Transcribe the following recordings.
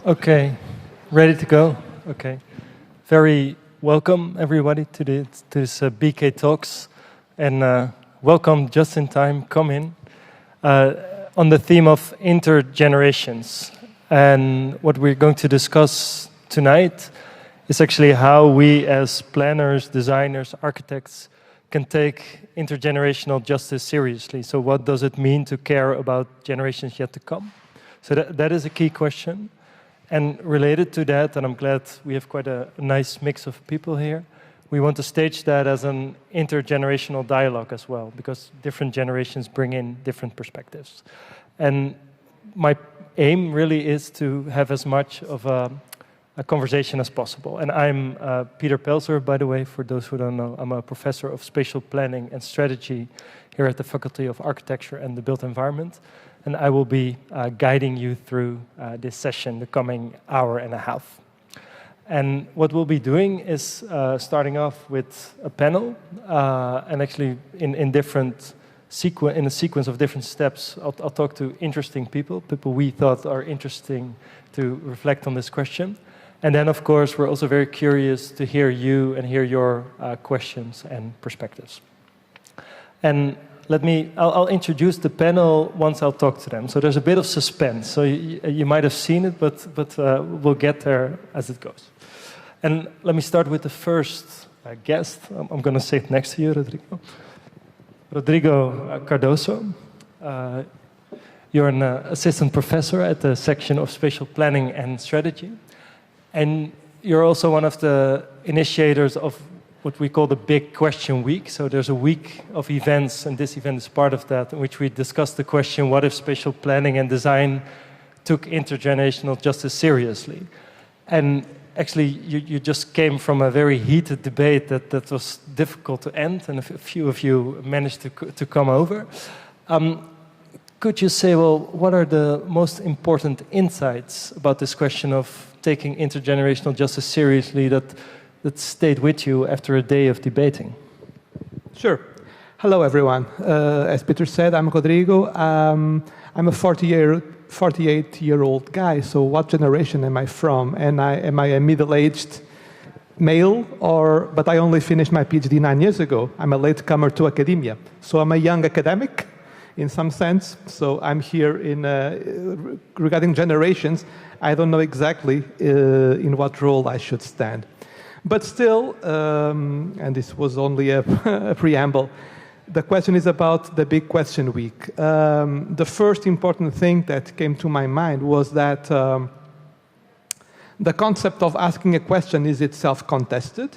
Okay, ready to go? Okay. Very welcome, everybody, to this BK Talks. And welcome just in time, come in, on the theme of intergenerations. And what we're going to discuss tonight is actually how we as planners, designers, architects can take intergenerational justice seriously. So what does it mean to care about generations yet to come? So that is a key question. And related to that, and I'm glad we have quite a nice mix of people here, we want to stage that as an intergenerational dialogue as well, because different generations bring in different perspectives. And my aim really is to have as much of a conversation as possible. And I'm Peter Pelzer, by the way, for those who don't know. I'm a professor of spatial planning and strategy here at the Faculty of Architecture and the Built Environment. And I will be guiding you through this session the coming hour and a half. And what we'll be doing is starting off with a panel, and actually in a sequence of different steps, I'll talk to interesting people we thought are interesting to reflect on this question. And then, of course, we're also very curious to hear you and hear your questions and perspectives. And I'll introduce the panel once I'll talk to them. So there's a bit of suspense. So you might have seen it, but we'll get there as it goes. And let me start with the first guest. I'm going to sit next to you, Rodrigo. Rodrigo Cardoso. You're an assistant professor at the section of spatial planning and strategy. And you're also one of the initiators of what we call the Big Question Week. So there's a week of events, and this event is part of that, in which we discuss the question, what if spatial planning and design took intergenerational justice seriously? And actually, you just came from a very heated debate that was difficult to end, and a few of you managed to come over. Could you say, well, what are the most important insights about this question of taking intergenerational justice seriously that stayed with you after a day of debating? Sure. Hello, everyone. As Peter said, I'm Rodrigo. I'm a 48-year-old guy, so what generation am I from? And am I a middle-aged male? But I only finished my PhD 9 years ago. I'm a latecomer to academia. So I'm a young academic, in some sense. So I'm here regarding generations. I don't know exactly in what role I should stand. But still, and this was only a preamble, the question is about the Big Question Week. The first important thing that came to my mind was that the concept of asking a question is itself contested.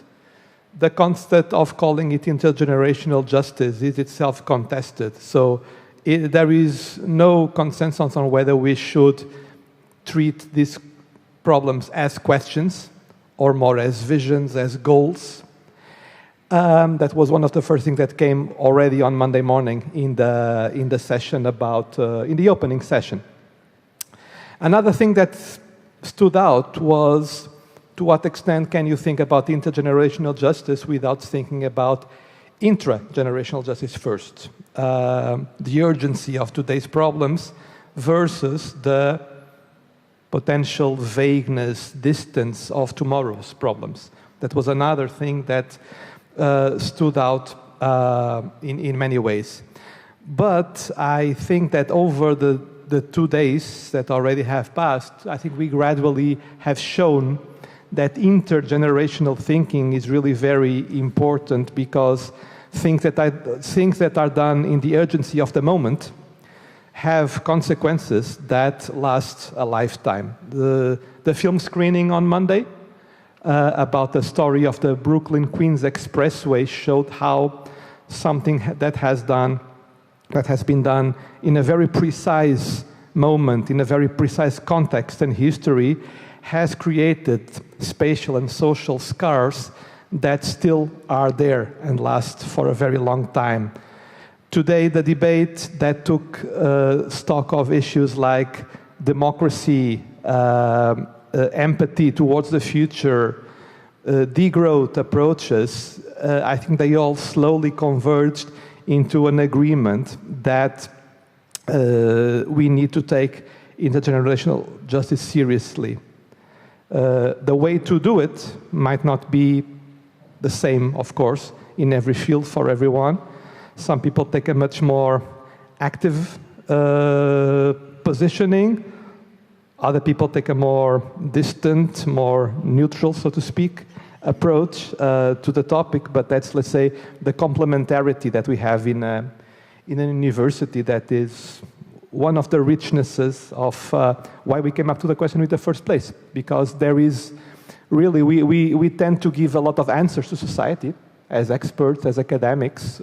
The concept of calling it intergenerational justice is itself contested. So there is no consensus on whether we should treat these problems as questions or more as visions, as goals. That was one of the first things that came already on Monday morning in the session in the opening session. Another thing that stood out was, to what extent can you think about intergenerational justice without thinking about intragenerational justice first? The urgency of today's problems versus the potential vagueness, distance of tomorrow's problems. That was another thing that stood out in many ways. But I think that over the 2 days that already have passed, I think we gradually have shown that intergenerational thinking is really very important, because things that are done in the urgency of the moment have consequences that last a lifetime. The film screening on Monday about the story of the Brooklyn-Queens Expressway showed how something that has been done in a very precise moment, in a very precise context and history, has created spatial and social scars that still are there and last for a very long time. Today, the debate that took stock of issues like democracy, empathy towards the future, degrowth approaches, I think they all slowly converged into an agreement that we need to take intergenerational justice seriously. The way to do it might not be the same, of course, in every field for everyone. Some people take a much more active positioning. Other people take a more distant, more neutral, so to speak, approach to the topic. But that's, let's say, the complementarity that we have in a university that is one of the richnesses of why we came up to the question in the first place. Because there is really, we tend to give a lot of answers to society as experts, as academics.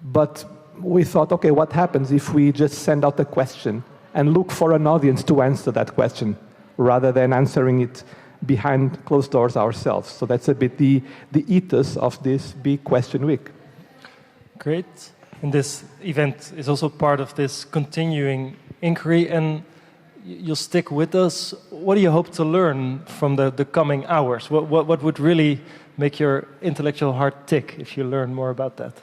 But we thought, okay, what happens if we just send out a question and look for an audience to answer that question rather than answering it behind closed doors ourselves? So that's a bit the ethos of this big question week. Great. And this event is also part of this continuing inquiry, and you'll stick with us. What do you hope to learn from the coming hours? What would really make your intellectual heart tick if you learn more about that?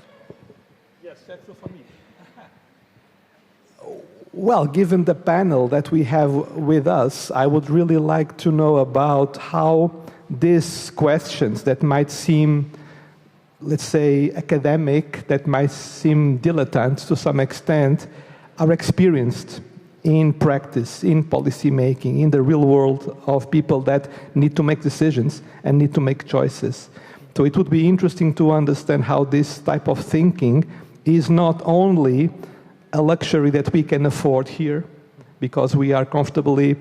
Yes, that's for me. Well, given the panel that we have with us, I would really like to know about how these questions that might seem, let's say, academic, that might seem dilettante to some extent, are experienced in practice, in policy making, in the real world of people that need to make decisions and need to make choices. So it would be interesting to understand how this type of thinking is not only a luxury that we can afford here, because we are comfortably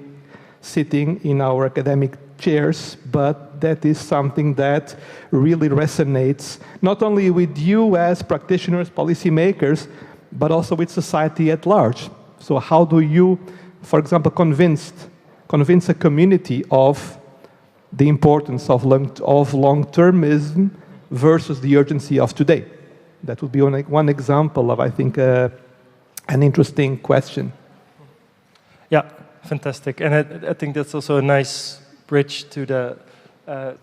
sitting in our academic chairs, but that is something that really resonates not only with you as practitioners, policymakers, but also with society at large. So how do you, for example, convince a community of the importance of long-termism versus the urgency of today? That would be one example of, I think, an interesting question. Yeah, fantastic. And I think that's also a nice bridge to the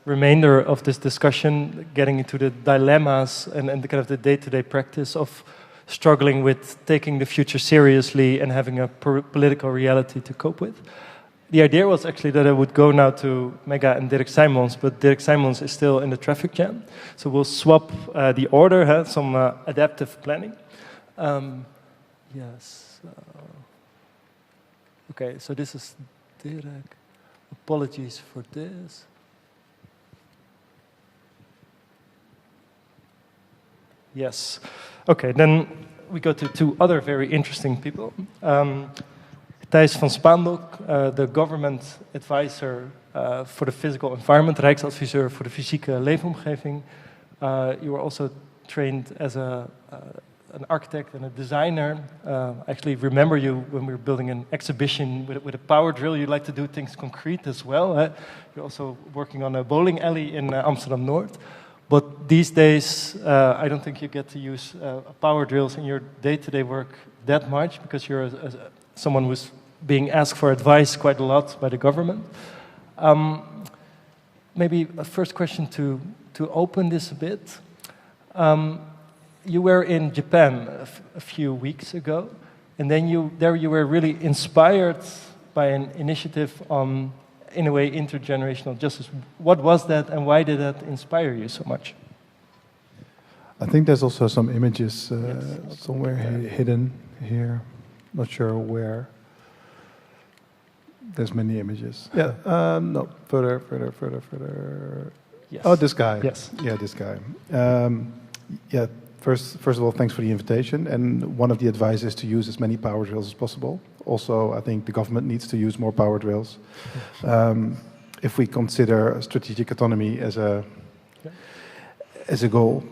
remainder of this discussion, getting into the dilemmas and the kind of the day-to-day practice of struggling with taking the future seriously and having a political reality to cope with. The idea was actually that I would go now to Mega and Dirk Simons, but Dirk Simons is still in the traffic jam. So we'll swap the order, some adaptive planning. Yes. Okay, so this is Dirk. Apologies for this. Yes. Okay, then we go to two other very interesting people. Thijs van Spaandok, the government advisor for the physical environment, Rijksadviseur voor de fysieke leefomgeving. You were also trained as an architect and a designer. I actually remember you when we were building an exhibition with a power drill. You like to do things concrete as well. You're also working on a bowling alley in Amsterdam-Noord. But these days, I don't think you get to use power drills in your day-to-day work that much, because you're someone who's being asked for advice quite a lot by the government. Maybe a first question to open this a bit. You were in Japan a few weeks ago, and then you were really inspired by an initiative on, in a way, intergenerational justice. What was that, and why did that inspire you so much? I think there's also some images somewhere hidden here. Not sure where. There's many images. Yeah, no, further. Yes. Oh, this guy. Yes. Yeah, this guy. Yeah. First of all, thanks for the invitation. And one of the advice is to use as many power drills as possible. Also, I think the government needs to use more power drills. If we consider strategic autonomy as a goal.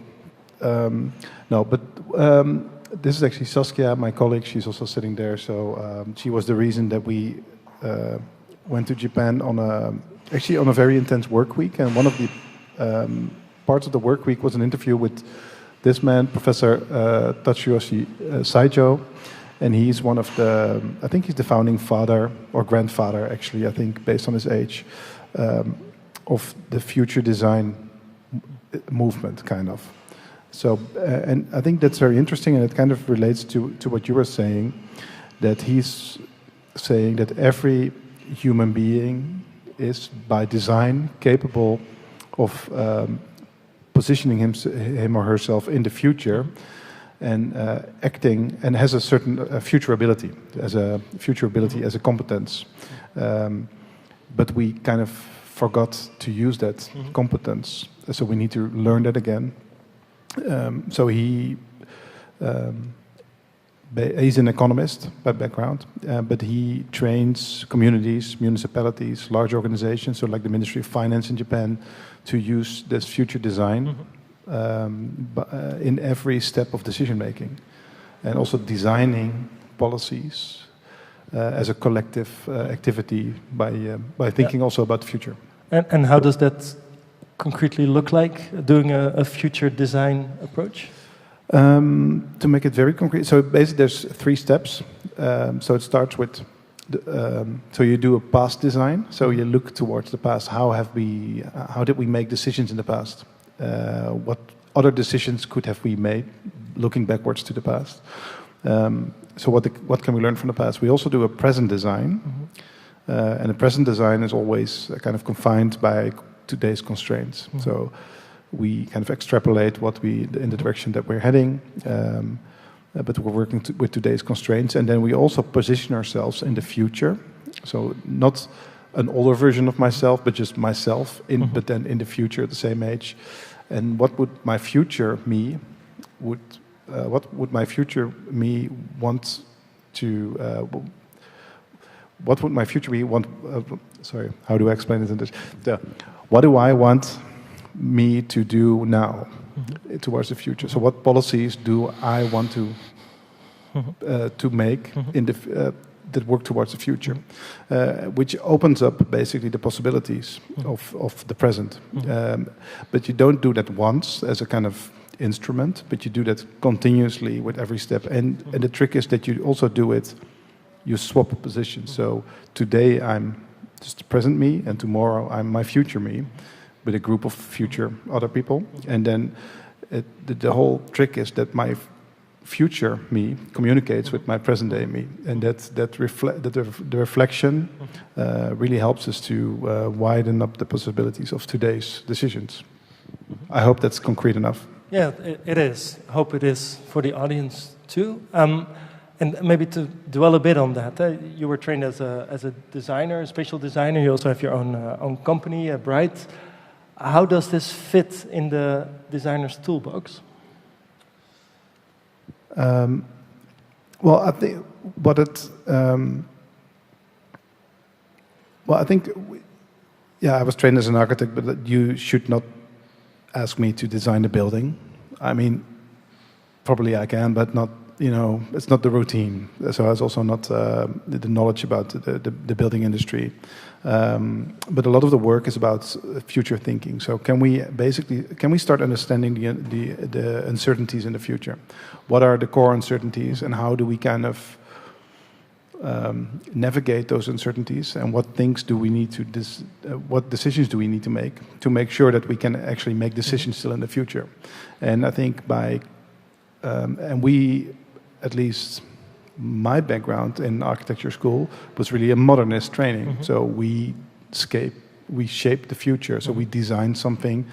This is actually Saskia, my colleague. She's also sitting there. So she was the reason that we went to Japan on a very intense work week. And one of the parts of the work week was an interview with this man, Professor Tatsuyoshi Saijo, and he's one of the, I think he's the founding father, or grandfather actually, I think, based on his age, of the future design movement, kind of. So, and I think that's very interesting, and it kind of relates to what you were saying, that he's saying that every human being is by design capable of positioning him or herself in the future and acting, and has a certain future ability as a competence. But we kind of forgot to use that competence, so we need to learn that again. So he's an economist by background, but he trains communities, municipalities, large organizations, so like the Ministry of Finance in Japan, to use this future design in every step of decision making, and also designing policies as a collective activity by thinking also about the future. And how does that concretely look like, doing a future design approach? To make it very concrete, so basically there's 3 steps. So it starts with, so you do a past design. So you look towards the past. How did we make decisions in the past? What other decisions could have we made, looking backwards to the past? So what can we learn from the past? We also do a present design, and the present design is always kind of confined by today's constraints. So we kind of extrapolate in the direction that we're heading, but we're working with today's constraints, and then we also position ourselves in the future. So not an older version of myself, but just myself, but then in the future at the same age. And what would my future me want to? What would my future me want? Sorry, how do I explain it in this? What do I want me to do now towards the future? So what policies do I want to make in the that work towards the future, which opens up basically the possibilities of the present. But you don't do that once as a kind of instrument, but you do that continuously with every step. And the trick is that you also do it, you swap positions. So today I'm just the present me, and tomorrow I'm my future me, with a group of future other people. And then the whole trick is that my future me communicates with my present day me, and the reflection really helps us to widen up the possibilities of today's decisions. I hope that's concrete enough. Yeah, it is. I hope it is for the audience too. And maybe to dwell a bit on that, you were trained as a designer, a spatial designer. You also have your own company, Bright. How does this fit in the designer's toolbox? Well, I think I was trained as an architect, but you should not ask me to design a building. I mean, probably I can, but not. It's not the routine. So it's also not the knowledge about the building industry. But a lot of the work is about future thinking. So can we start understanding the uncertainties in the future? What are the core uncertainties, and how do we kind of navigate those uncertainties? And what things do we need what decisions do we need to make sure that we can actually make decisions still in the future? And I think and we, at least my background in architecture school, was really a modernist training. So we shape the future. So we design something,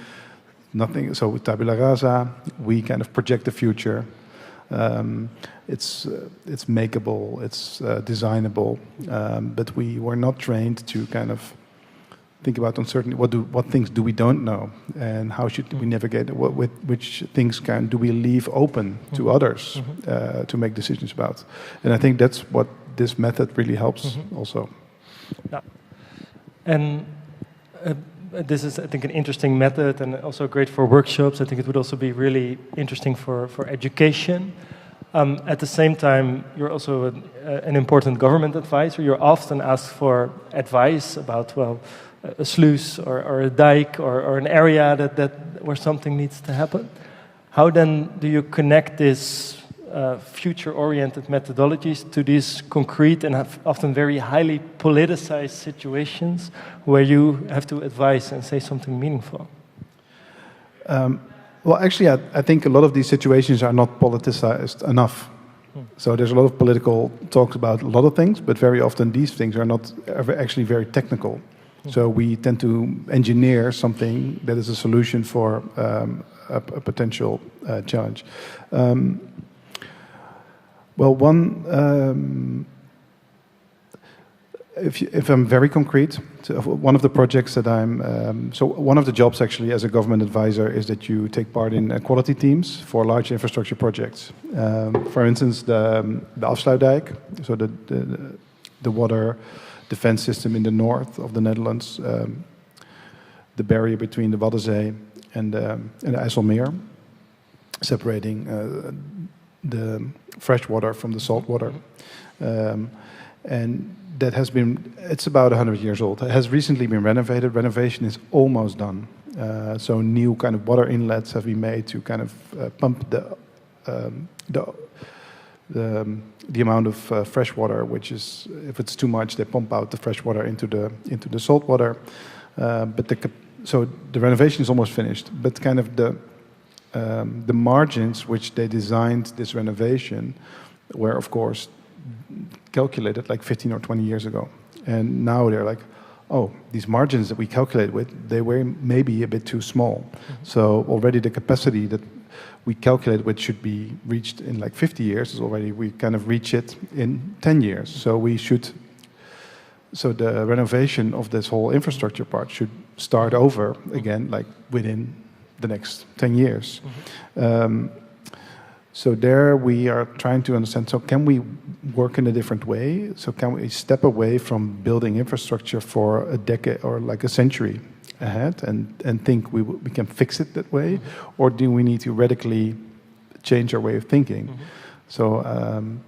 so with tabula rasa, we kind of project the future. It's makeable, it's designable, but we were not trained to kind of think about uncertainty. What things do we don't know, and how should we navigate? Which things do we leave open to others to make decisions about? And I think that's what this method really helps also. Yeah. And this is, I think, an interesting method, and also great for workshops. I think it would also be really interesting for education. At the same time, you're also an important government advisor. You're often asked for advice about, a sluice or a dike or an area that where something needs to happen. How then do you connect this future-oriented methodologies to these concrete and often very highly politicized situations where you have to advise and say something meaningful? Well, actually, I think a lot of these situations are not politicized enough. So there's a lot of political talks about a lot of things, but very often these things are not actually very technical. So we tend to engineer something that is a solution for a potential challenge. If I'm very concrete, so one of the projects that one of the jobs actually as a government advisor is that you take part in quality teams for large infrastructure projects. For instance, the Afsluitdijk, so the water defense system in the north of the Netherlands, the barrier between the Waddenzee and the IJsselmeer, separating the fresh water from the salt water. And that it's about 100 years old. It has recently been renovated. Renovation is almost done. So new kind of water inlets have been made to kind of pump the amount of fresh water, which is, if it's too much, they pump out the fresh water into the salt water. So the renovation is almost finished, but kind of the margins which they designed this renovation were, of course, calculated like 15 or 20 years ago. And now they're like, oh, these margins that we calculate with, they were maybe a bit too small. So already the capacity that we calculate with should be reached in like 50 years is already, we kind of reach it in 10 years. So the renovation of this whole infrastructure part should start over again, like within the next 10 years. So there we are trying to understand, so can we work in a different way? So can we step away from building infrastructure for a decade or like a century ahead and think we can fix it that way? Or do we need to radically change our way of thinking? So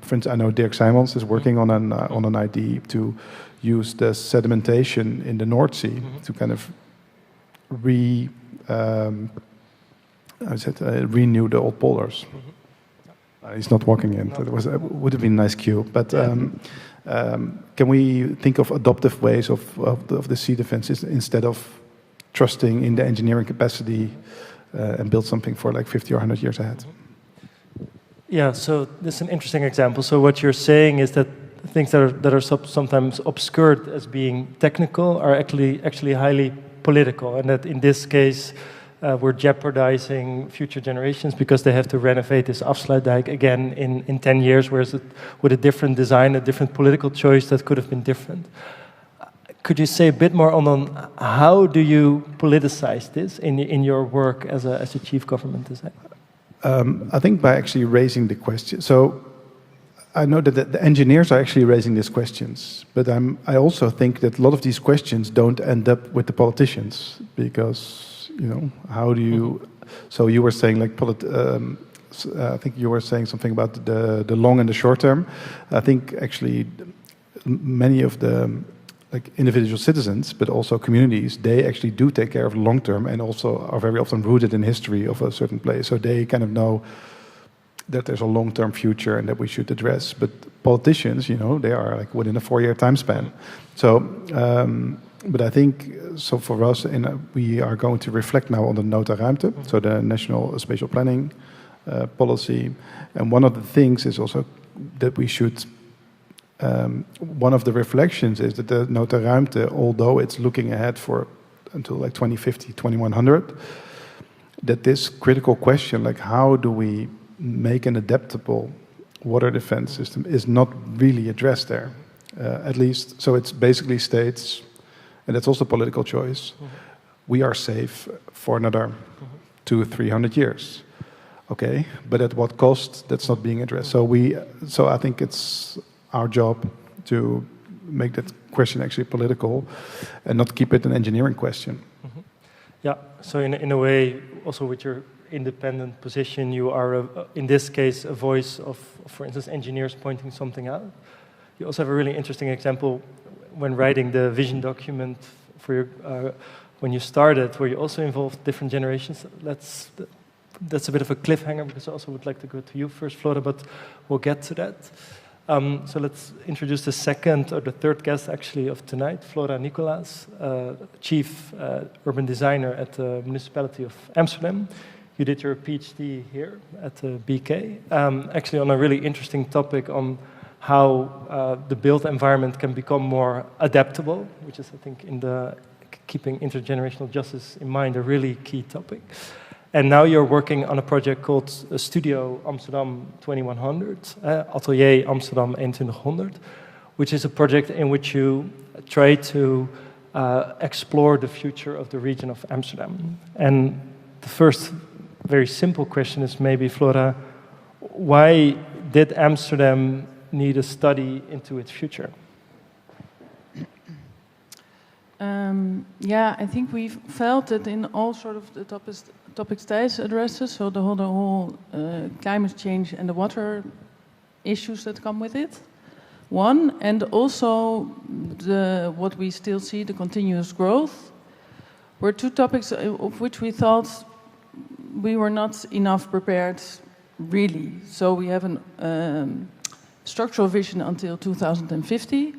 for instance, I know Dirk Simons is working on an idea to use the sedimentation in the North Sea to kind of renew the old polders. He's not walking in. That would have been a nice cue. But can we think of adoptive ways of the sea defense instead of trusting in the engineering capacity and build something for like 50 or 100 years ahead? Yeah, so this is an interesting example. So what you're saying is that things that are sometimes obscured as being technical are actually highly political, and that in this case we're jeopardizing future generations because they have to renovate this Afsluitdijk again in 10 years, whereas with a different design, a different political choice that could have been different. Could you say a bit more on how do you politicize this in your work as a chief government designer? I think by actually raising the question. So I know that the engineers are actually raising these questions, but I also think that a lot of these questions don't end up with the politicians because, how do you... So you were saying like, I think you were saying something about the long and the short term. I think actually many of the like individual citizens, but also communities, they actually do take care of the long term and also are very often rooted in history of a certain place. So they kind of know that there's a long-term future and that we should address. But politicians, they are like within a 4-year time span. So, but I think, so for us, we are going to reflect now on the Nota Ruimte, so the National Spatial Planning policy. And one of the things is also that we should, one of the reflections is that the Nota Ruimte, although it's looking ahead until like 2050, 2100, that this critical question, like how do we make an adaptable water defense system, is not really addressed there. At least, so it's basically states, and that's also political choice, we are safe for another 200-300 years. Okay, but at what cost? That's not being addressed. So I think it's our job to make that question actually political and not keep it an engineering question. Yeah, so in a way, also with your independent position, you are, in this case, a voice of, for instance, engineers pointing something out. You also have a really interesting example when writing the vision document for your, when you started, where you also involved different generations. That's a bit of a cliffhanger because I also would like to go to you first, Flora, but we'll get to that. So let's introduce the second or the third guest actually of tonight, Flora Nicolaas, Chief Urban Designer at the Municipality of Amsterdam. You did your PhD here at the BK, actually on a really interesting topic on how the built environment can become more adaptable, which is, I think, in the keeping intergenerational justice in mind, a really key topic. And now you're working on a project called Studio Amsterdam 2100, Atelier Amsterdam 2100, which is a project in which you try to explore the future of the region of Amsterdam. And the first very simple question is maybe, Flora, why did Amsterdam need a study into its future? Yeah, I think we felt that in all sort of the topics Thijs addresses, so the whole climate change and the water issues that come with it, one, and also what we still see, the continuous growth, were two topics of which we thought we were not enough prepared, really. So we have a structural vision until 2050.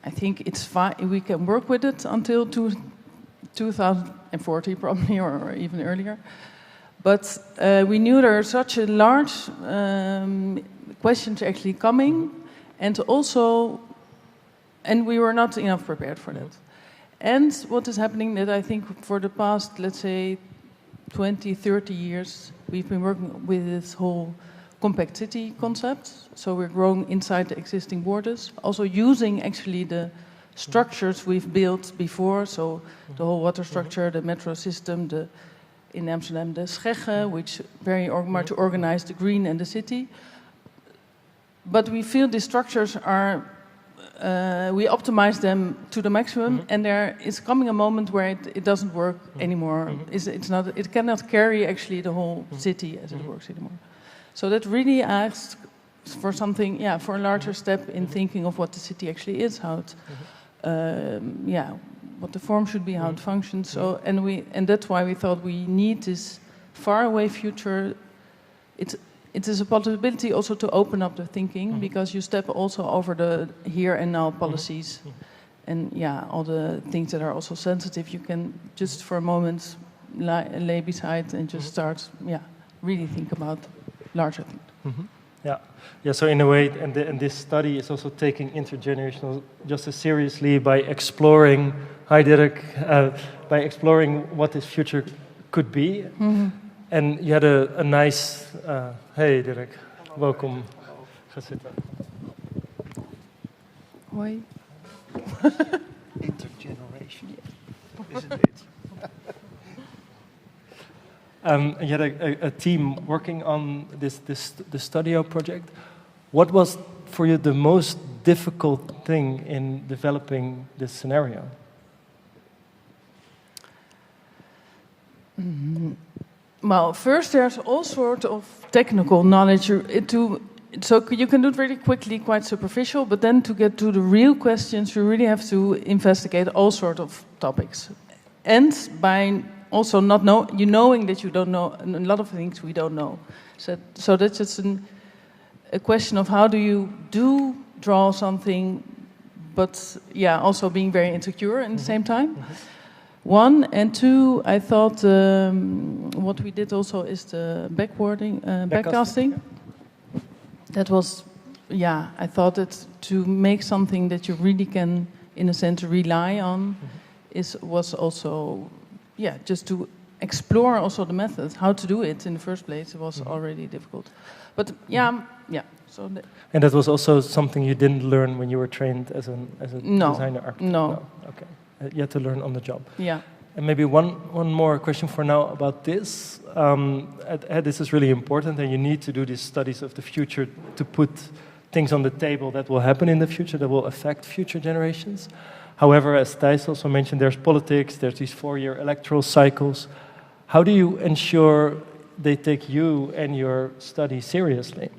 I think it's fine. We can work with it until 2040, probably, or even earlier. But we knew there are such a large questions actually coming, and we were not enough prepared for that. And what is happening that I think for the past, let's say, 20, 30 years, we've been working with this whole compact city concept. So we're growing inside the existing borders, also using actually the structures we've built before. So the whole water structure, the metro system, in Amsterdam, the Schegge, which very much to organize the green and the city. But we feel these structures are, we optimize them to the maximum, and there is coming a moment where it doesn't work anymore. It cannot carry actually the whole city as it works anymore. So that really asks for something, for a larger step in thinking of what the city actually is, how it, what the form should be, how it functions. So, and that's why we thought we need this faraway future. It is a possibility also to open up the thinking, because you step also over the here and now policies, and all the things that are also sensitive. You can just for a moment lay beside and just start, really think about larger things. Yeah. So in a way, and this study is also taking intergenerational justice seriously by exploring. Hi, Dirk. By exploring what this future could be. And you had a nice. Hey, Dirk. Welcome. Ga zitten. Hoi. Intergeneration, isn't it? You had a team working on the studio project. What was for you the most difficult thing in developing this scenario? Well, first there's all sorts of technical knowledge so you can do it really quickly, quite superficial, but then to get to the real questions, you really have to investigate all sorts of topics. And by also knowing that you don't know, and a lot of things we don't know. So that's just a question of how do you draw something, but also being very insecure at the same time. One, and two, I thought what we did also is the backcasting. That was, I thought that to make something that you really can, in a sense, rely on, was also, just to explore also the method, how to do it in the first place. It was already difficult, but So and that was also something you didn't learn when you were trained as a designer architect. No. Okay. You had to learn on the job. Yeah. And maybe one more question for now about this. This is really important, and you need to do these studies of the future to put things on the table that will happen in the future, that will affect future generations. However, as Thijs also mentioned, there's politics, there's these 4-year electoral cycles. How do you ensure they take you and your study seriously?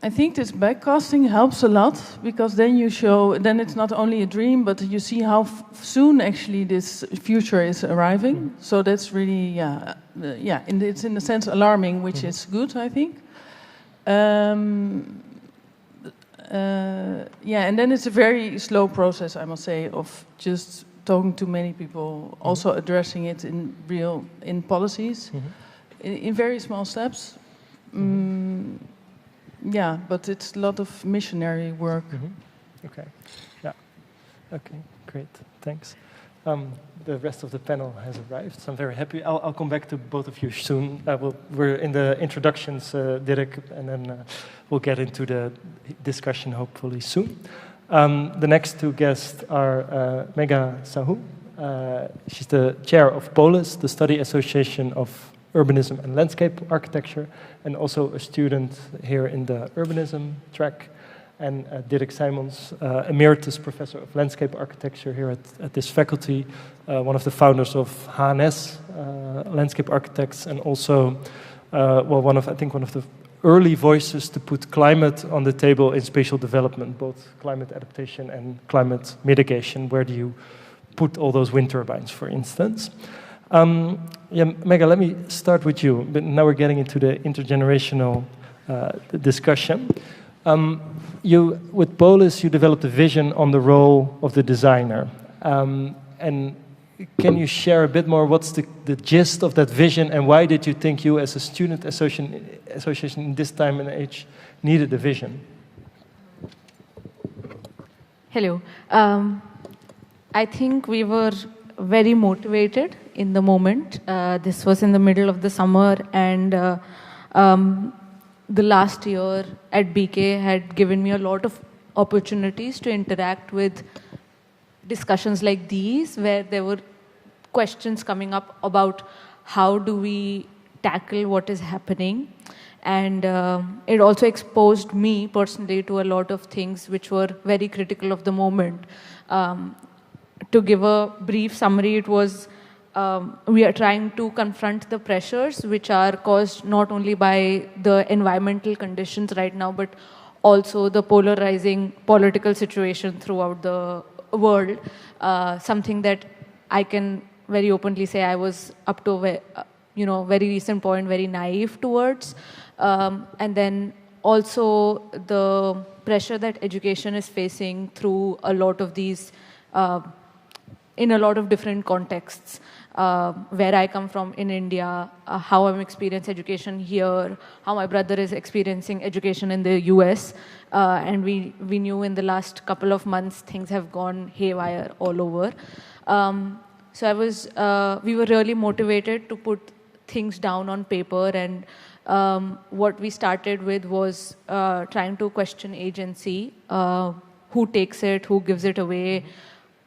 I think this backcasting helps a lot, because then then it's not only a dream, but you see how soon actually this future is arriving. So that's really, and it's in a sense alarming, which is good, I think. And then it's a very slow process, I must say, of just talking to many people, also addressing it in policies, in very small steps. Yeah, but it's a lot of missionary work. Okay. Yeah. Okay. Great. Thanks. The rest of the panel has arrived, so I'm very happy. I'll come back to both of you soon. We're in the introductions, Dirk, and then we'll get into the discussion hopefully soon. The next two guests are Megha Sahu. She's the chair of POLIS, the Study Association of Urbanism and Landscape Architecture, and also a student here in the urbanism track. And Dirk Simons, Emeritus Professor of Landscape Architecture here at this faculty, one of the founders of HNS, Landscape Architects, and also, one of the early voices to put climate on the table in spatial development, both climate adaptation and climate mitigation. Where do you put all those wind turbines, for instance? Megha, let me start with you. But now we're getting into the intergenerational discussion. With POLIS, you developed a vision on the role of the designer. And can you share a bit more what's the gist of that vision, and why did you think you as a student association in this time and age needed a vision? Hello. I think we were very motivated in the moment. This was in the middle of the summer, and the last year at BK had given me a lot of opportunities to interact with discussions like these, where there were questions coming up about how do we tackle what is happening. And it also exposed me personally to a lot of things which were very critical of the moment. To give a brief summary, it was we are trying to confront the pressures which are caused not only by the environmental conditions right now, but also the polarizing political situation throughout the world. Something that I can very openly say I was up to very recent point very naive towards. And then also the pressure that education is facing through a lot of these, in a lot of different contexts. Where I come from in India, how I'm experiencing education here, how my brother is experiencing education in the US. And we knew in the last couple of months things have gone haywire all over. So we were really motivated to put things down on paper, and what we started with was trying to question agency, who takes it, who gives it away,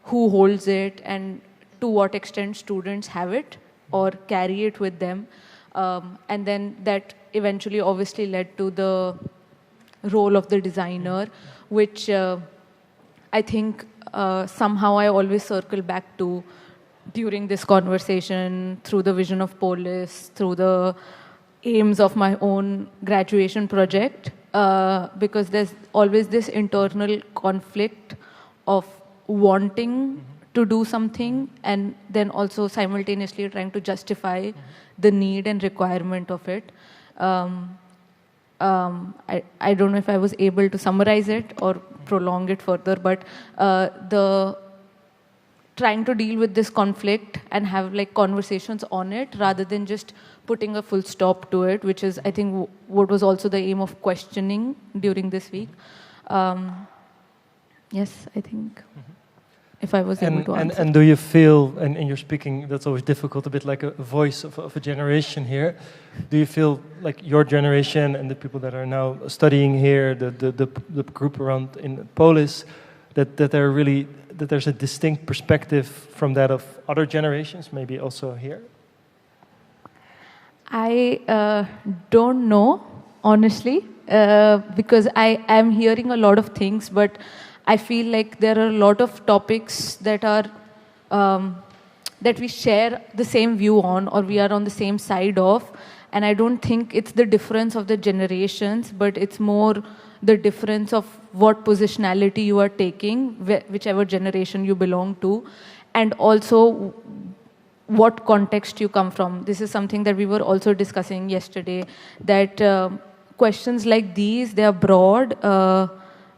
who holds it, and to what extent students have it or carry it with them. And then that eventually obviously led to the role of the designer, which I think somehow I always circle back to during this conversation, through the vision of POLIS, through the aims of my own graduation project, because there's always this internal conflict of wanting to do something and then also simultaneously trying to justify the need and requirement of it. I don't know if I was able to summarize it or prolong it further, but the trying to deal with this conflict and have like conversations on it rather than just putting a full stop to it, which is I think what was also the aim of questioning during this week. Yes, I think. If I was able to answer. And do you feel, and you're speaking, that's always difficult, a bit like a voice of a generation here. Do you feel like your generation and the people that are now studying here, the group around in POLIS, that there's a distinct perspective from that of other generations, maybe also here? I don't know, honestly, because I am hearing a lot of things, but I feel like there are a lot of topics that are that we share the same view on, or we are on the same side of, and I don't think it's the difference of the generations, but it's more the difference of what positionality you are taking, whichever generation you belong to, and also what context you come from. This is something that we were also discussing yesterday, that questions like these, they are broad,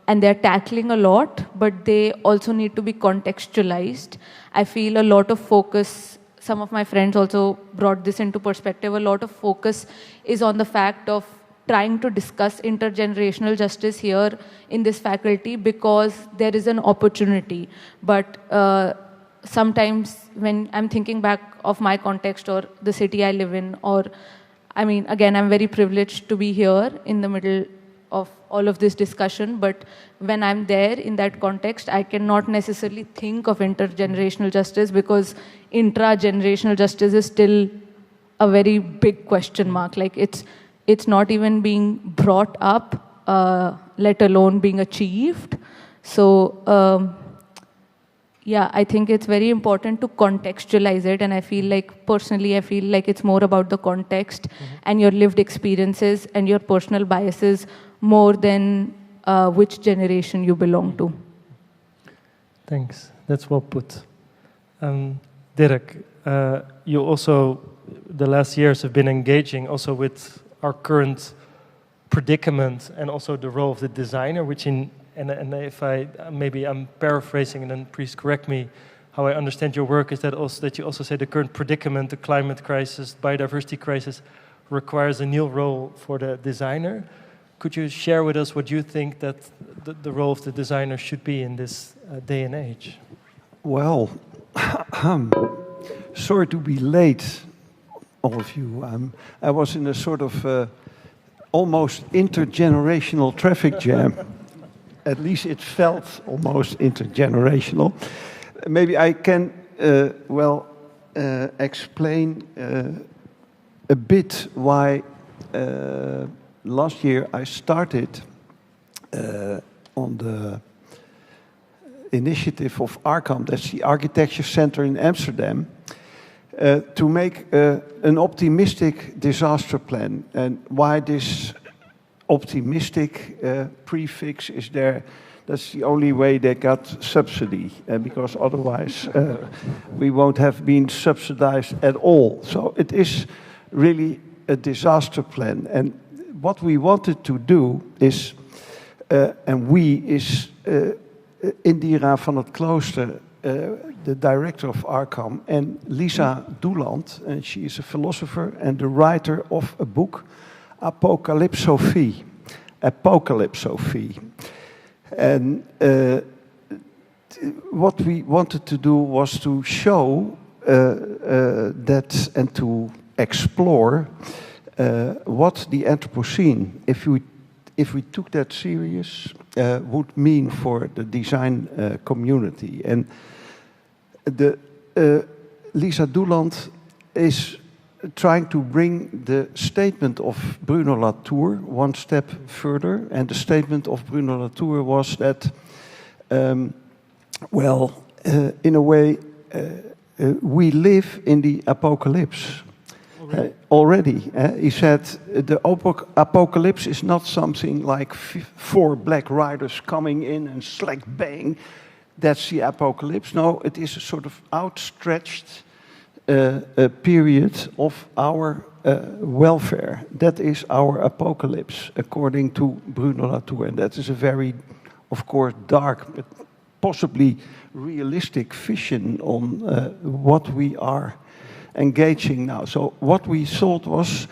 and they're tackling a lot, but they also need to be contextualized. I feel a lot of focus, some of my friends also brought this into perspective, a lot of focus is on the fact of trying to discuss intergenerational justice here in this faculty because there is an opportunity. But sometimes when I'm thinking back of my context or the city I live in, or I mean, again, I'm very privileged to be here in the middle of all of this discussion, but when I'm there in that context, I cannot necessarily think of intergenerational justice because intragenerational justice is still a very big question mark. Like it's not even being brought up, let alone being achieved. So yeah, I think it's very important to contextualize it, and I feel like, personally, I feel like it's more about the context and your lived experiences and your personal biases more than which generation you belong to. Thanks. That's well put. Dirk, you also, the last years have been engaging also with our current predicament and also the role of the designer, which and if maybe I'm paraphrasing and then please correct me, how I understand your work is that you also say the current predicament, the climate crisis, biodiversity crisis, requires a new role for the designer. Could you share with us what you think that the role of the designer should be in this day and age? Well, sorry to be late, all of you. I was in a sort of almost intergenerational traffic jam. At least it felt almost intergenerational. Maybe I can, explain a bit why last year I started on the initiative of ARCAM, that's the Architecture Center in Amsterdam, to make an optimistic disaster plan. And why this optimistic prefix is there? That's the only way they got subsidy, because otherwise we won't have been subsidized at all. So it is really a disaster plan. And what we wanted to do is, Indira van het Klooster, the director of ARCAM, and Lisa Doeland, and she is a philosopher and the writer of a book, Apocalypsophie. And what we wanted to do was to show that and to explore what the Anthropocene, if we took that serious, would mean for the design community. And Lisa Doeland is trying to bring the statement of Bruno Latour one step further. And the statement of Bruno Latour was that, in a way, we live in the apocalypse. Already. He said the apocalypse is not something like 4 black riders coming in and slack bang. That's the apocalypse. No, it is a sort of outstretched period of our welfare. That is our apocalypse, according to Bruno Latour. And that is a very, of course, dark, but possibly realistic vision on what we are engaging now. So what we thought was,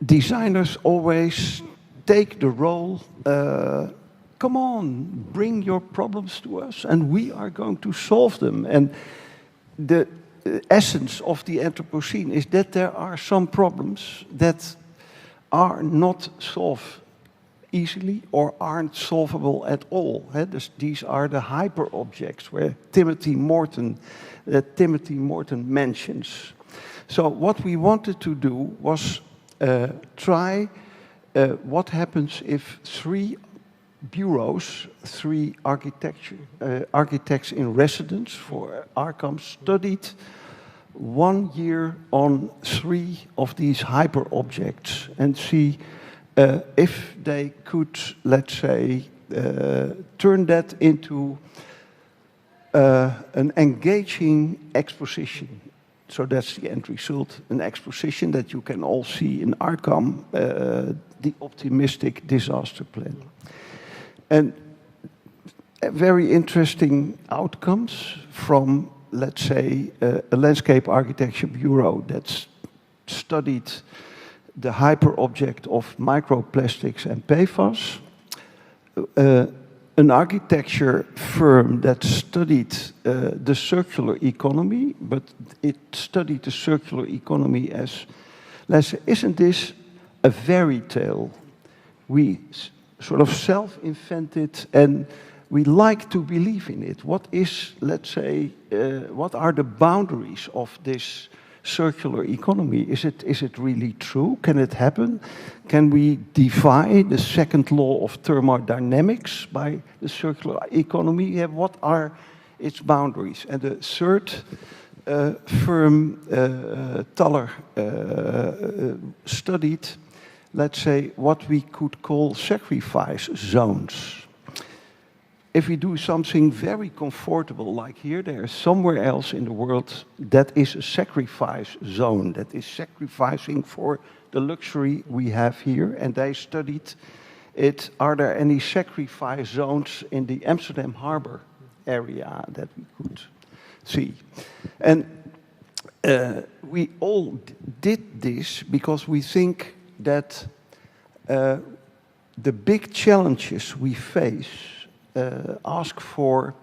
designers always take the role, come on, bring your problems to us and we are going to solve them. And the essence of the Anthropocene is that there are some problems that are not solved easily or aren't solvable at all. These are the hyper objects where Timothy Morton mentions. So what we wanted to do was try what happens if 3 bureaus, 3 architects in residence for ARCAM studied 1 year on 3 of these hyper objects and see if they could, let's say, turn that into an engaging exposition. So that's the end result, an exposition that you can all see in ARCAM, the optimistic disaster plan. And very interesting outcomes from, let's say, a landscape architecture bureau that's studied the hyperobject of microplastics and PFAS. An architecture firm that studied the circular economy, but it studied the circular economy as, let's say, isn't this a fairy tale? We sort of self-invented and we like to believe in it. What is, let's say, what are the boundaries of this circular economy? Is it really true? Can it happen? Can we defy the second law of thermodynamics by the circular economy? Yeah, what are its boundaries? And the third firm, Thaler, studied, let's say, what we could call sacrifice zones. If we do something very comfortable like here, there is somewhere else in the world that is a sacrifice zone, that is sacrificing for the luxury we have here. And they studied it. Are there any sacrifice zones in the Amsterdam harbor area that we could see? And we all did this because we think that the big challenges we face ask for,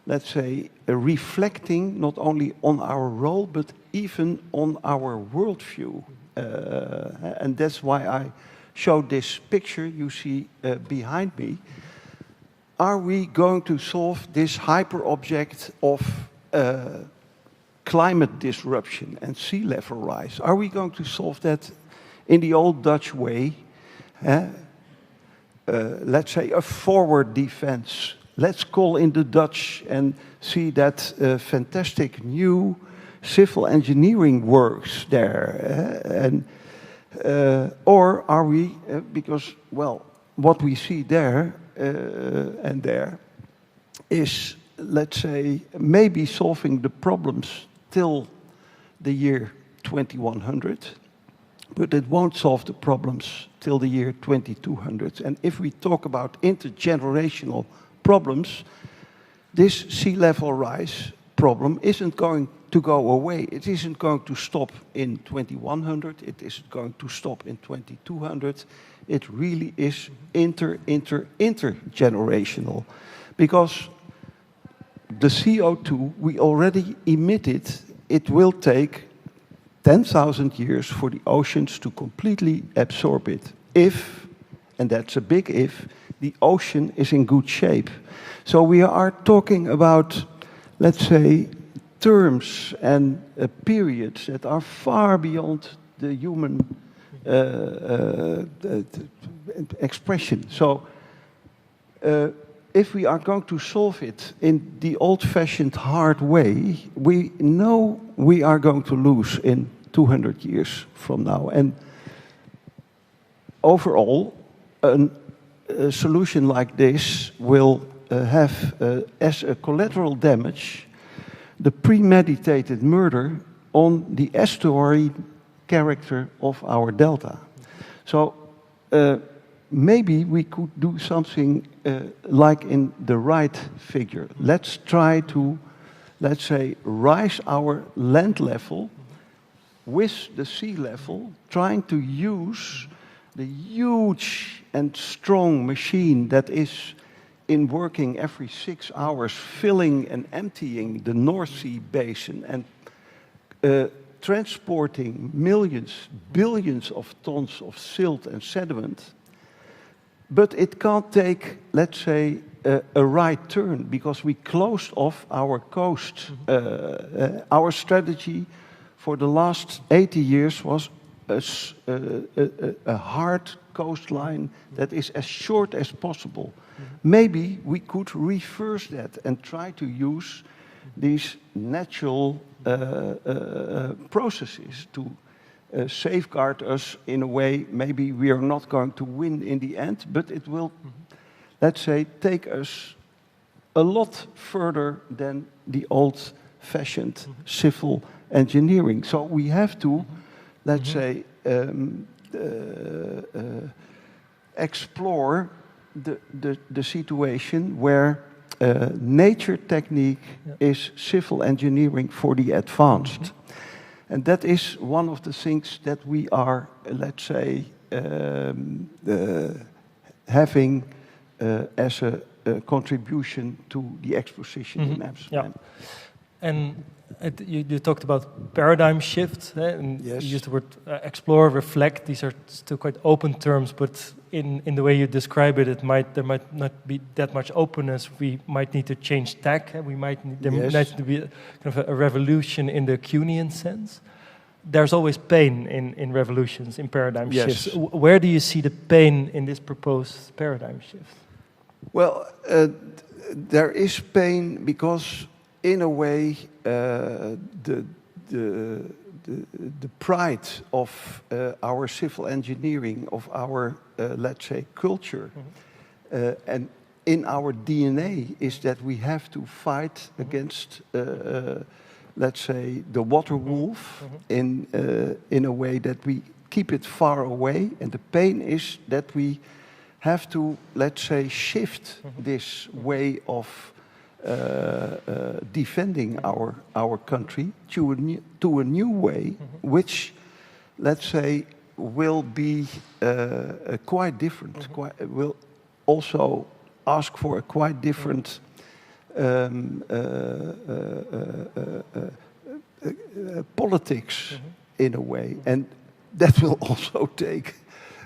let's say, a reflecting not only on our role, but even on our worldview. And that's why I showed this picture you see behind me. Are we going to solve this hyperobject of climate disruption and sea level rise? Are we going to solve that in the old Dutch way? Let's say a forward defense. Let's call in the Dutch and see that fantastic new civil engineering works there. Or are we, because, well, what we see there and there is, let's say, maybe solving the problems till the year 2100, but it won't solve the problems till the year 2200. And if we talk about intergenerational problems, this sea level rise problem isn't going to go away. It isn't going to stop in 2100. It isn't going to stop in 2200. It really is intergenerational. Because the CO2 we already emitted, it will take 10,000 years for the oceans to completely absorb it. If, and that's a big if, the ocean is in good shape. So we are talking about, let's say, terms and periods that are far beyond the human expression. So if we are going to solve it in the old-fashioned hard way, we know we are going to lose in 200 years from now. And overall, a solution like this will have as a collateral damage the premeditated murder on the estuary character of our delta. So maybe we could do something like in the right figure. Let's try to, let's say, rise our land level with the sea level, trying to use the huge and strong machine that is in working every 6 hours, filling and emptying the North Sea basin and transporting millions, billions of tons of silt and sediment. But it can't take, let's say, a right turn because we closed off our coast. Our strategy for the last 80 years was a hard coastline that is as short as possible. Maybe we could reverse that and try to use these natural processes to safeguard us in a way. Maybe we are not going to win in the end, but it will, let's say, take us a lot further than the old-fashioned civil engineering. So we have to, let's say, explore the situation where nature technique is civil engineering for the advanced. And that is one of the things that we are, let's say, having as a contribution to the exposition in Amsterdam. Yeah. And you talked about paradigm shift, and Yes. you used the word explore, reflect. These are still quite open terms, but in the way you describe it, there might not be that much openness. We might need to change tack. There needs to be kind of a revolution in the Kuhnian sense. There's always pain in revolutions, in paradigm shifts. Where do you see the pain in this proposed paradigm shift? Well, there is pain because, in a way, the pride of our civil engineering, of our, let's say, culture, and in our DNA is that we have to fight against, let's say, the water wolf in a way that we keep it far away. And the pain is that we have to, let's say, shift this way of defending our country to a new way, which, let's say, will be quite different. Will also ask for a quite different politics in a way, and that will also take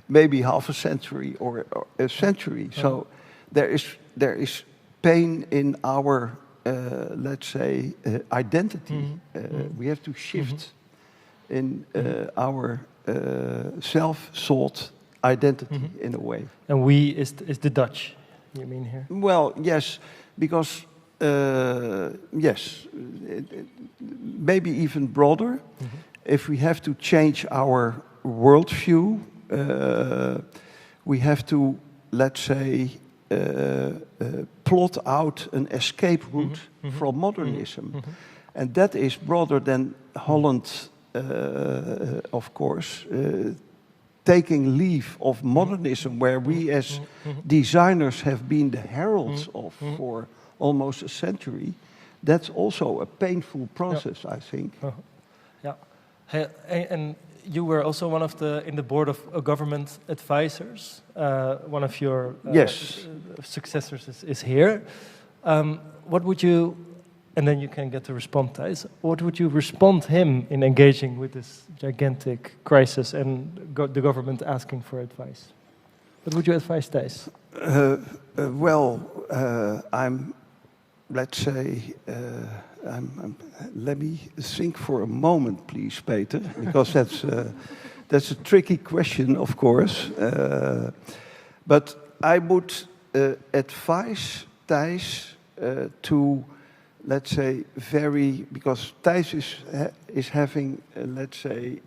maybe half a century or a century. So there is pain in our, let's say, identity. We have to shift in our self-thought identity in a way. And we is the Dutch, you mean here? Well, yes, because, yes, maybe even broader. If we have to change our worldview, we have to, let's say, plot out an escape route from modernism. And that is broader than Holland, of course, taking leave of modernism, where we as designers have been the heralds of for almost a century. That's also a painful process, I think. Yeah. And you were also one of in the board of government advisors. One of your successors is here. What would you, and then you can get to respond, Thijs. What would you respond him in engaging with this gigantic crisis and the government asking for advice? What would you advise Thijs? Let's say, let me think for a moment, please, Peter, because that's a tricky question, of course. But I would advise Thijs to, let's say, because Thijs is having, let's say,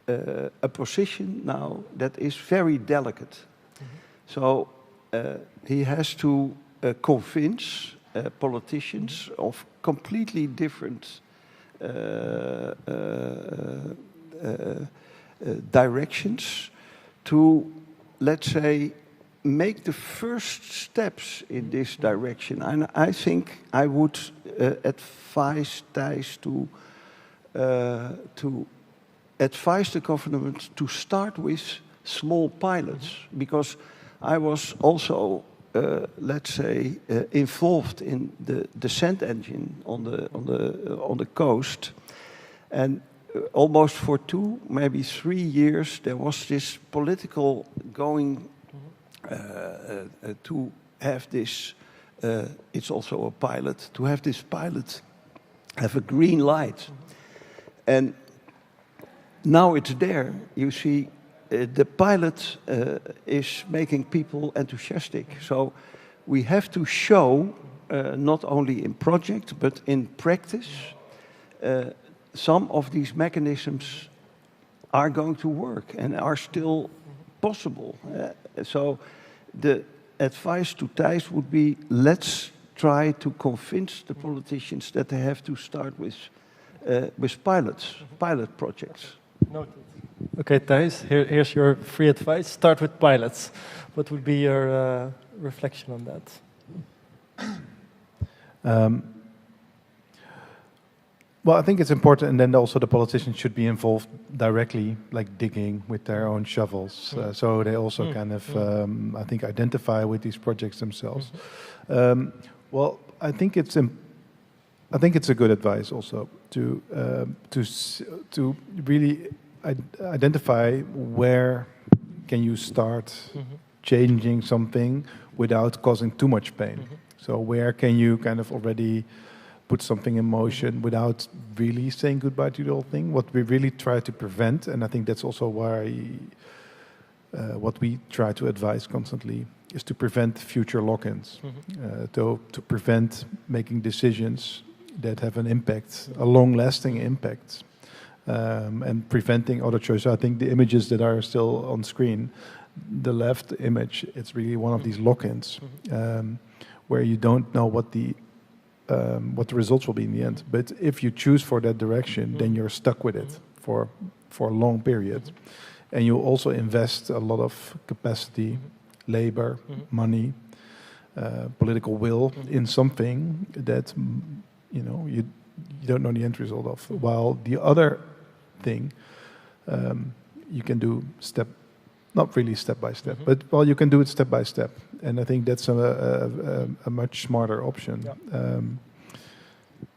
a position now that is very delicate. So he has to convince politicians of completely different directions to, let's say, make the first steps in this direction. And I think I would advise Thijs to advise the government to start with small pilots, because I was also let's say, involved in the descent engine on the coast, and almost for 2, maybe 3 years, there was this political going to have this. It's also a pilot to have this pilot have a green light, and now it's there. You see. The pilot is making people enthusiastic. So we have to show, not only in project, but in practice, some of these mechanisms are going to work and are still possible. So the advice to Thijs would be, let's try to convince the politicians that they have to start with pilot projects. Noted. Okay, Thijs, here's your free advice. Start with pilots. What would be your reflection on that? Well, I think it's important, and then also the politicians should be involved directly, like digging with their own shovels. So they also kind of, I think, identify with these projects themselves. Well, I think it's a good advice also to really identify where can you start changing something without causing too much pain. So where can you kind of already put something in motion without really saying goodbye to the whole thing? What we really try to prevent, and I think that's also why what we try to advise constantly, is to prevent future lock-ins, to prevent making decisions that have an impact, a long-lasting impact, and preventing other choices. I think the images that are still on screen, the left image, it's really one of these lock-ins where you don't know what the results will be in the end. But if you choose for that direction, then you're stuck with it for a long period. And you also invest a lot of capacity, labor, money, political will in something that you don't know the end result of. While the other thing you can do not really step by step, but you can do it step by step. And I think that's a much smarter option.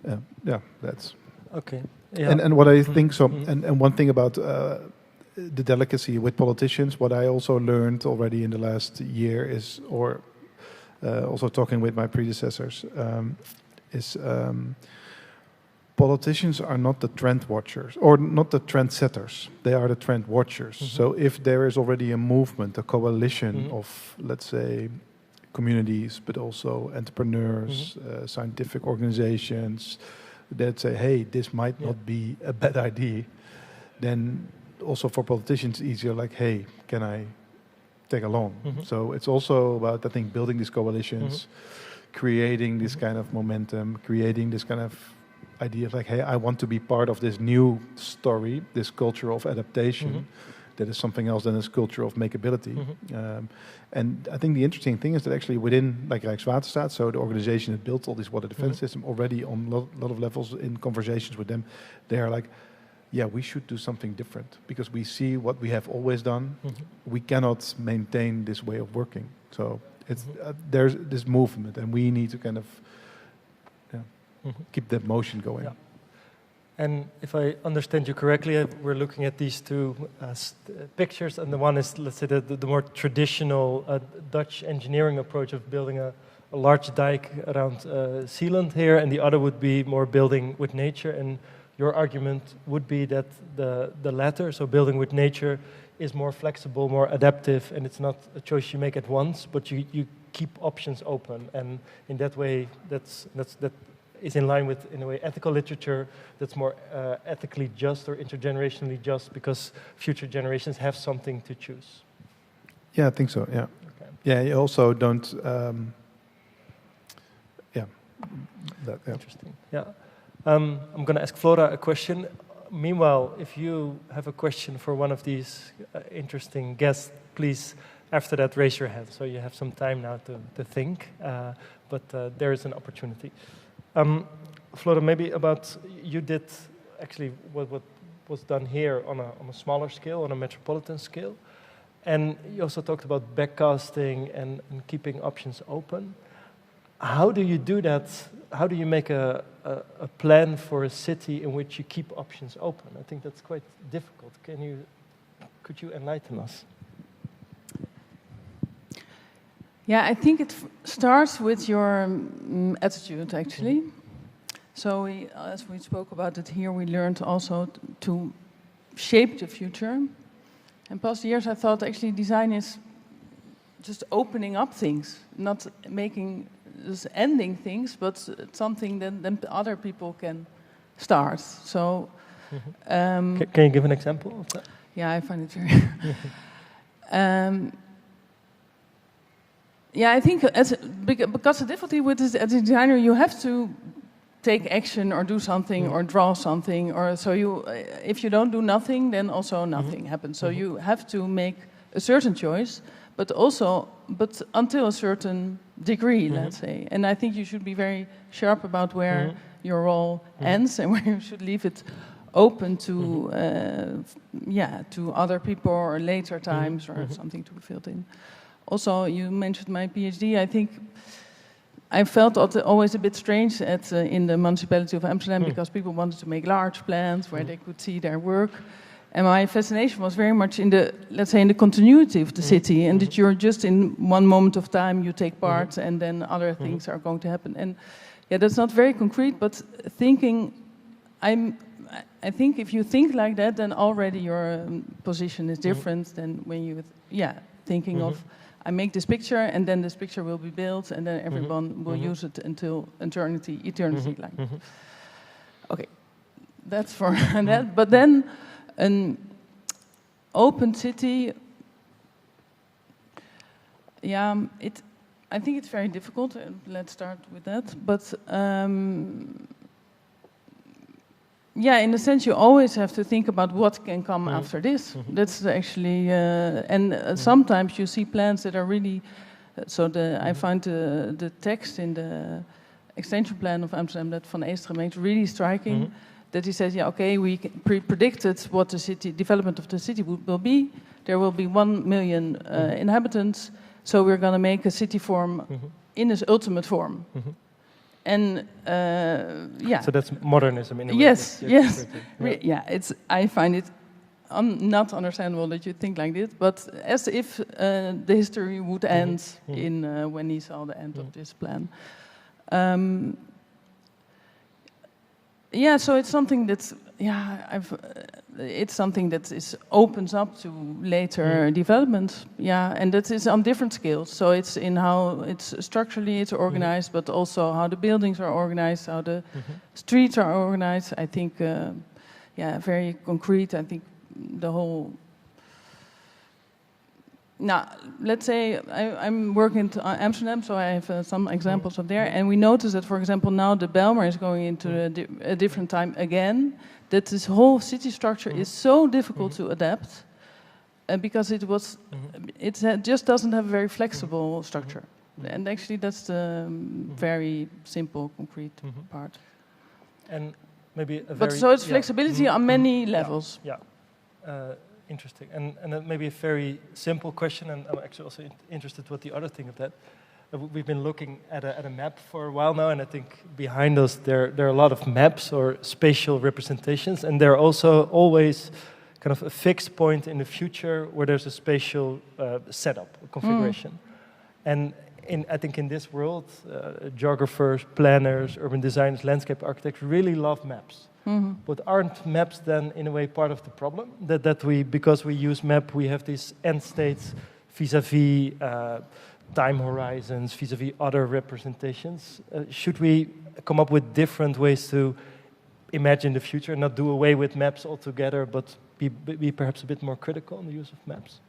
That's okay. Yeah. And what I think and one thing about the delicacy with politicians, what I also learned already in the last year is, also talking with my predecessors, is politicians are not the trend watchers or not the trend setters. They are the trend watchers. So if there is already a movement, a coalition of, let's say, communities, but also entrepreneurs, scientific organizations that say, hey, this might not be a bad idea, then also for politicians it's easier, like, hey, can I tag along? So it's also about, I think, building these coalitions, creating this kind of momentum, creating this kind of idea of like, hey, I want to be part of this new story, this culture of adaptation, that is something else than this culture of makeability. And I think the interesting thing is that actually within like Rijkswaterstaat, so the organization that built all this water defense system, already on a lot of levels in conversations with them, they are like, yeah, we should do something different because we see what we have always done. We cannot maintain this way of working. So it's there's this movement, and we need to kind of keep that motion going. Yeah. And if I understand you correctly, we're looking at these two pictures, and the one is, let's say, the more traditional Dutch engineering approach of building a large dike around Zeeland here, and the other would be more building with nature. And your argument would be that the latter, so building with nature, is more flexible, more adaptive, and it's not a choice you make at once, but you keep options open. And in that way, that is in line with, in a way, ethical literature that's more ethically just or intergenerationally just because future generations have something to choose. Yeah, I think so, yeah. Okay. Yeah, you also don't... Interesting, yeah. I'm going to ask Flora a question. Meanwhile, if you have a question for one of these interesting guests, please, after that, raise your hand. So you have some time now to think, but there is an opportunity. Flora, maybe about, you did actually what was done here on a smaller scale, on a metropolitan scale. And you also talked about backcasting and keeping options open. How do you do that? How do you make a plan for a city in which you keep options open? I think that's quite difficult. Could you enlighten us? Yeah, I think it starts with your attitude, actually. So as we spoke about it here, we learned also to shape the future. In past years, I thought actually design is just opening up things, not just ending things, but something that then other people can start. So, can you give an example of that? Yeah, I find it very. I think because the difficulty with this, as a designer, you have to take action or do something or draw something, or so you. If you don't do nothing, then also nothing happens. So you have to make a certain choice, but until a certain degree, let's say. And I think you should be very sharp about where your role ends and where you should leave it open to, to other people or later times or something to be filled in. Also, you mentioned my PhD. I think I felt always a bit strange in the municipality of Amsterdam because people wanted to make large plans where they could see their work. And my fascination was very much in the, let's say, in the continuity of the city, and that you're just in one moment of time, you take part, and then other things are going to happen. And yeah, that's not very concrete, but thinking, I think if you think like that, then already your position is different than when you, thinking of, I make this picture, and then this picture will be built, and then everyone will use it until eternity, like. Okay, that's for that. But then, an open city, I think it's very difficult. Let's start with that. But in a sense, you always have to think about what can come after this. That's actually, sometimes you see plans that are really. I find the text in the extension plan of Amsterdam that Van Eesteren makes really striking. That he says, we predicted what the city development of the city will be. There will be 1 million inhabitants, so we're going to make a city form in its ultimate form. And So that's modernism in a way. Yes. I find it not understandable that you think like this, but as if the history would end in when he saw the end of this plan. So it's something that's it's something that opens up to later development, and that is on different scales. So it's in how it's structurally it's organized, but also how the buildings are organized, how the streets are organized. I think, very concrete. I think the whole. Now, let's say I'm working in Amsterdam, so I have some examples of there. And we notice that, for example, now the Bijlmer is going into a different time again, that this whole city structure is so difficult to adapt because it just doesn't have a very flexible structure. And actually, that's the very simple, concrete part. And maybe so it's flexibility on many levels. Interesting. And then maybe a very simple question, and I'm actually also interested what the other thing of that. We've been looking at a map for a while now, and I think behind us there are a lot of maps or spatial representations, and they're also always kind of a fixed point in the future where there's a spatial setup, a configuration. And I think in this world, geographers, planners, urban designers, landscape architects really love maps. But aren't maps then in a way part of the problem? That we, because we use map, we have these end states vis-a-vis time horizons, vis-a-vis other representations. Should we come up with different ways to imagine the future, not do away with maps altogether, but be perhaps a bit more critical in the use of maps?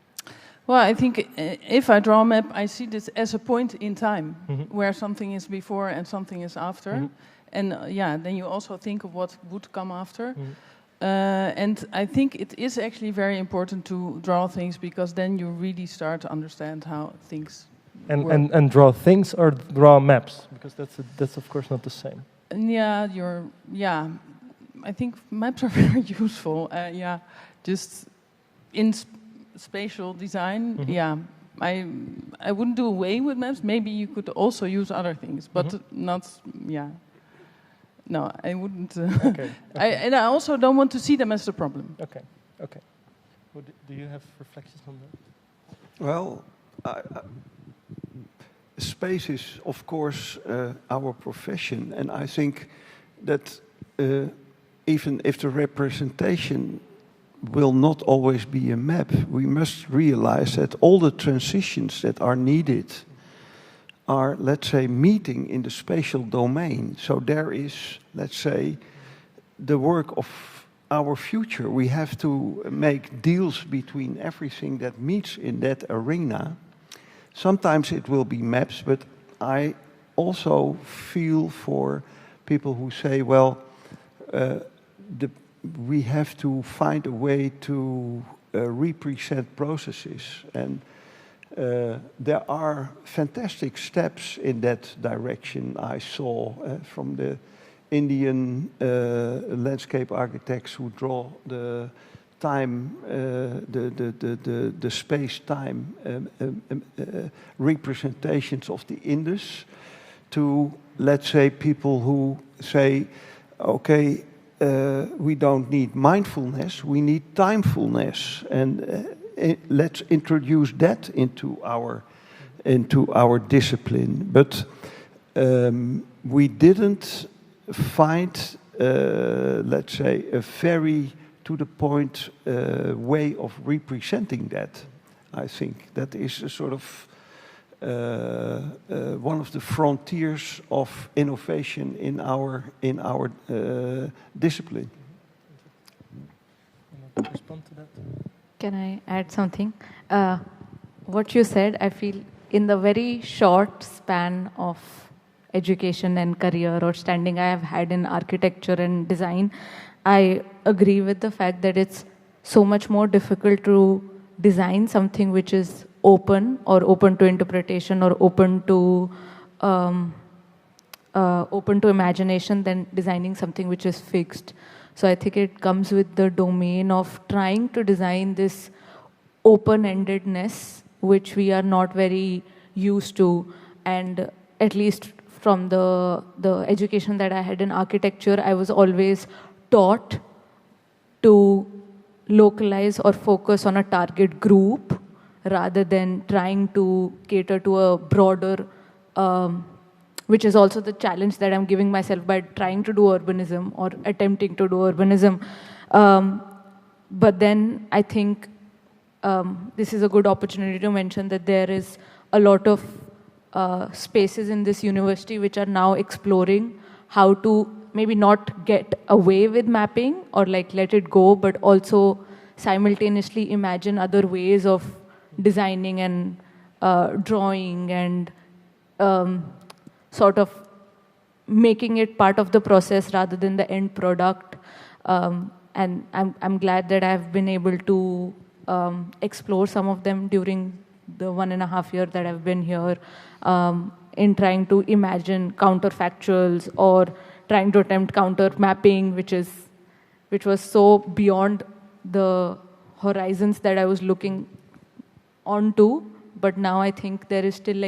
Well, I think if I draw a map, I see this as a point in time where something is before and something is after. And then you also think of what would come after. And I think it is actually very important to draw things because then you really start to understand how things work. And draw things or draw maps? Because that's of course not the same. I think maps are very useful. Just in spatial design, I wouldn't do away with maps. Maybe you could also use other things, but not, No, I wouldn't. Okay. And I also don't want to see them as the problem. Okay. Do you have reflections on that? Well, space is, of course, our profession. And I think that even if the representation will not always be a map, we must realize that all the transitions that are needed are, let's say, meeting in the spatial domain. So there is, let's say, the work of our future. We have to make deals between everything that meets in that arena. Sometimes it will be maps, but I also feel for people who say, well, we have to find a way to represent processes. And there are fantastic steps in that direction I saw from the Indian landscape architects who draw the time, the space-time representations of the Indus, to, let's say, people who say, okay, we don't need mindfulness, we need timefulness, and let's introduce that into our discipline. But we didn't find, let's say, a very to the point way of representing that. I think that is a sort of one of the frontiers of innovation in our discipline. Respond to that? Can I add something? What you said, I feel in the very short span of education and career or standing I have had in architecture and design, I agree with the fact that it's so much more difficult to design something which is open or open to interpretation or open to imagination than designing something which is fixed. So I think it comes with the domain of trying to design this open-endedness which we are not very used to, and at least from the education that I had in architecture, I was always taught to localize or focus on a target group rather than trying to cater to a broader, which is also the challenge that I'm giving myself by trying to do urbanism or attempting to do urbanism. But then I think this is a good opportunity to mention that there is a lot of spaces in this university which are now exploring how to maybe not get away with mapping or like let it go, but also simultaneously imagine other ways of designing and drawing and sort of making it part of the process rather than the end product. And I'm glad that I've been able to explore some of them during the 1.5 years that I've been here, in trying to imagine counterfactuals or trying to attempt counter mapping, which was so beyond the horizons that I was looking onto. But now I think there is still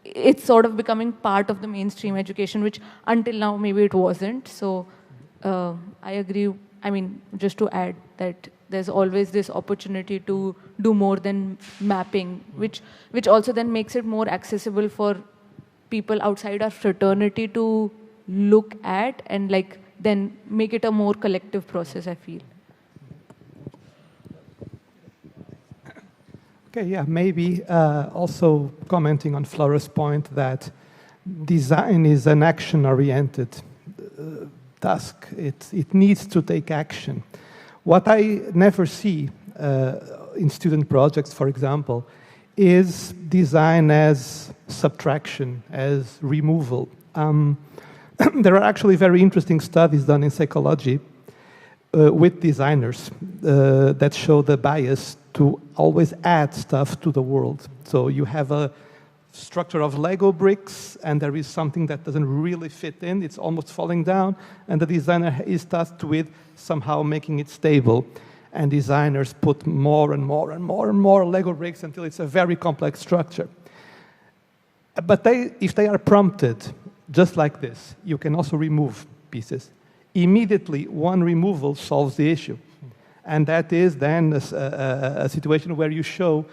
it's sort of becoming part of the mainstream education, which until now maybe it wasn't. So I agree. I mean, just to add that there's always this opportunity to do more than mapping, which also then makes it more accessible for people outside our fraternity to look at and like then make it a more collective process, I feel. Okay, yeah, maybe also commenting on Flora's point that design is an action-oriented task. It needs to take action. What I never see in student projects, for example, is design as subtraction, as removal. There are actually very interesting studies done in psychology with designers that show the bias to always add stuff to the world. So you have a structure of Lego bricks, and there is something that doesn't really fit in, it's almost falling down, and the designer is tasked with somehow making it stable. And designers put more and more and more and more Lego bricks until it's a very complex structure. But if they are prompted, just like this, you can also remove pieces. Immediately, one removal solves the issue. And that is then a situation where you show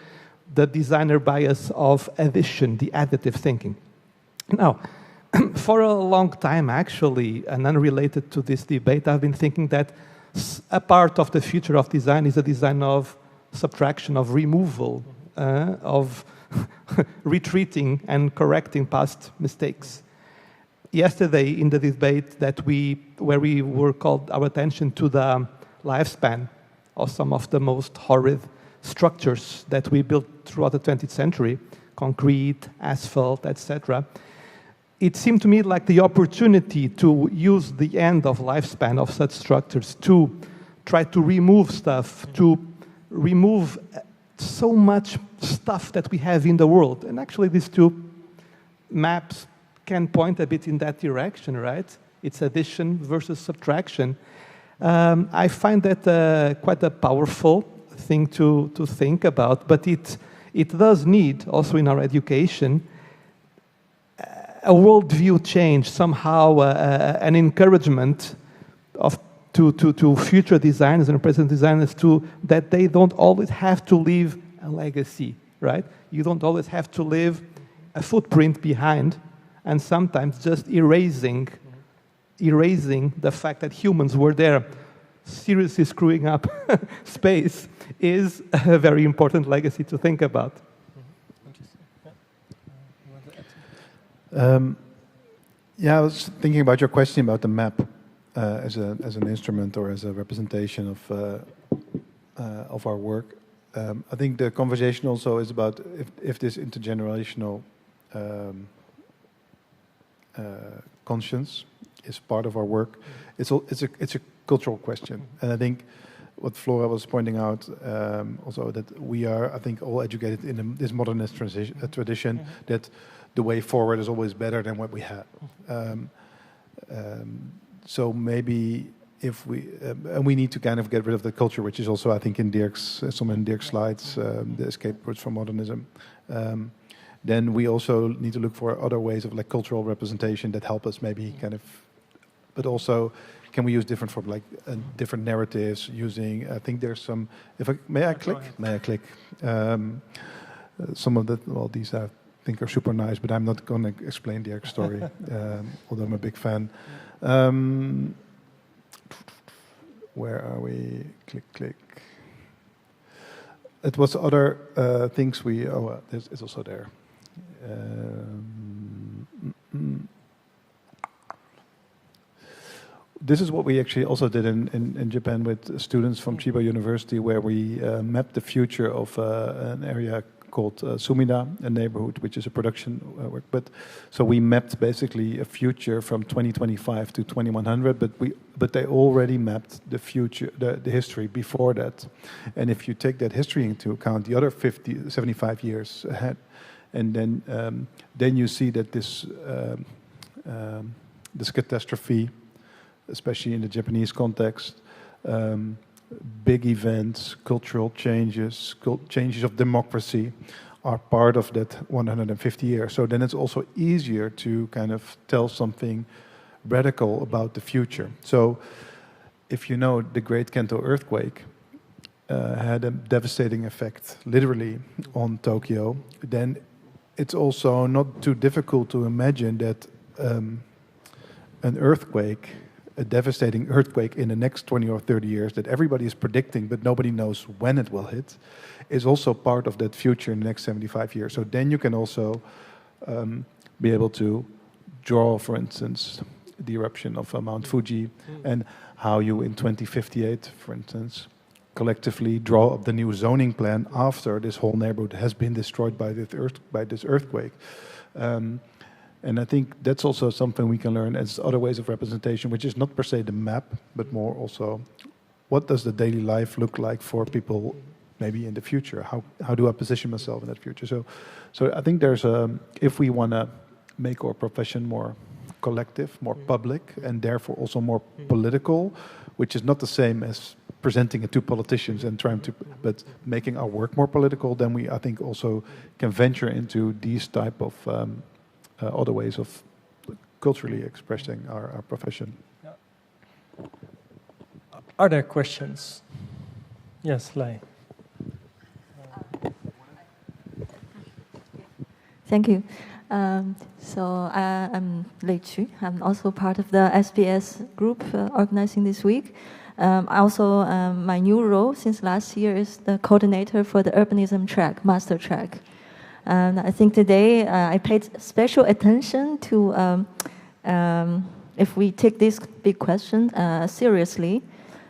the designer bias of addition, the additive thinking. Now, for a long time, actually, and unrelated to this debate, I've been thinking that a part of the future of design is a design of subtraction, of removal, of retreating and correcting past mistakes. Yesterday, in the debate where we were called our attention to the lifespan of some of the most horrid structures that we built throughout the 20th century, concrete, asphalt, etc., it seemed to me like the opportunity to use the end of lifespan of such structures to try to remove stuff, to remove so much stuff that we have in the world. And actually these two maps can point a bit in that direction, right? It's addition versus subtraction. I find that quite a powerful thing to think about, but it does need, also in our education, a worldview change, somehow an encouragement to future designers and present designers that they don't always have to leave a legacy, right? You don't always have to leave a footprint behind, and sometimes just erasing the fact that humans were there seriously screwing up space is a very important legacy to think about. Yeah, I was thinking about your question about the map as an instrument or as a representation of our work. I think the conversation also is about if this intergenerational conscience is part of our work. It's a cultural question, and I think what Flora was pointing out also that we are, I think, all educated in this modernist tradition that the way forward is always better than what we had. So maybe if we need to kind of get rid of the culture, which is also, I think, in some in Dirk's slides, the escape routes from modernism. Then we also need to look for other ways of like cultural representation that help us maybe kind of, but also can we use different narratives using, I think there's some, may I click? Some of these I think are super nice, but I'm not going to explain the story, although I'm a big fan. Where are we? Click. It was other things it's also there. This is what we actually also did in Japan with students from Chiba University, where we mapped the future of an area called Sumida, a neighborhood which is a production work. So we mapped basically a future from 2025 to 2100, but they already mapped the future, the history before that. And if you take that history into account, the other 75 years ahead, and then you see that this catastrophe, especially in the Japanese context, big events, cultural changes, changes of democracy are part of that 150 years. So then it's also easier to kind of tell something radical about the future. So if you know the Great Kanto earthquake had a devastating effect, literally, on Tokyo, then it's also not too difficult to imagine that a devastating earthquake in the next 20 or 30 years that everybody is predicting, but nobody knows when it will hit, is also part of that future in the next 75 years. So then you can also be able to draw, for instance, the eruption of Mount Fuji, and how you in 2058, for instance, collectively draw up the new zoning plan after this whole neighborhood has been destroyed by this earthquake. And I think that's also something we can learn as other ways of representation, which is not per se the map, but more also what does the daily life look like for people maybe in the future? How do I position myself in that future? So I think there's if we want to make our profession more collective, more public, and therefore also more political, which is not the same as presenting it to politicians and but making our work more political, then we, I think, also can venture into these type of other ways of culturally expressing our profession. Yeah. Are there questions? Yes, Lei. Thank you. So I'm Lei Chu. I'm also part of the SPS group organizing this week. Also, my new role since last year is the coordinator for the urbanism track, master track. And I think today I paid special attention to if we take this big question seriously,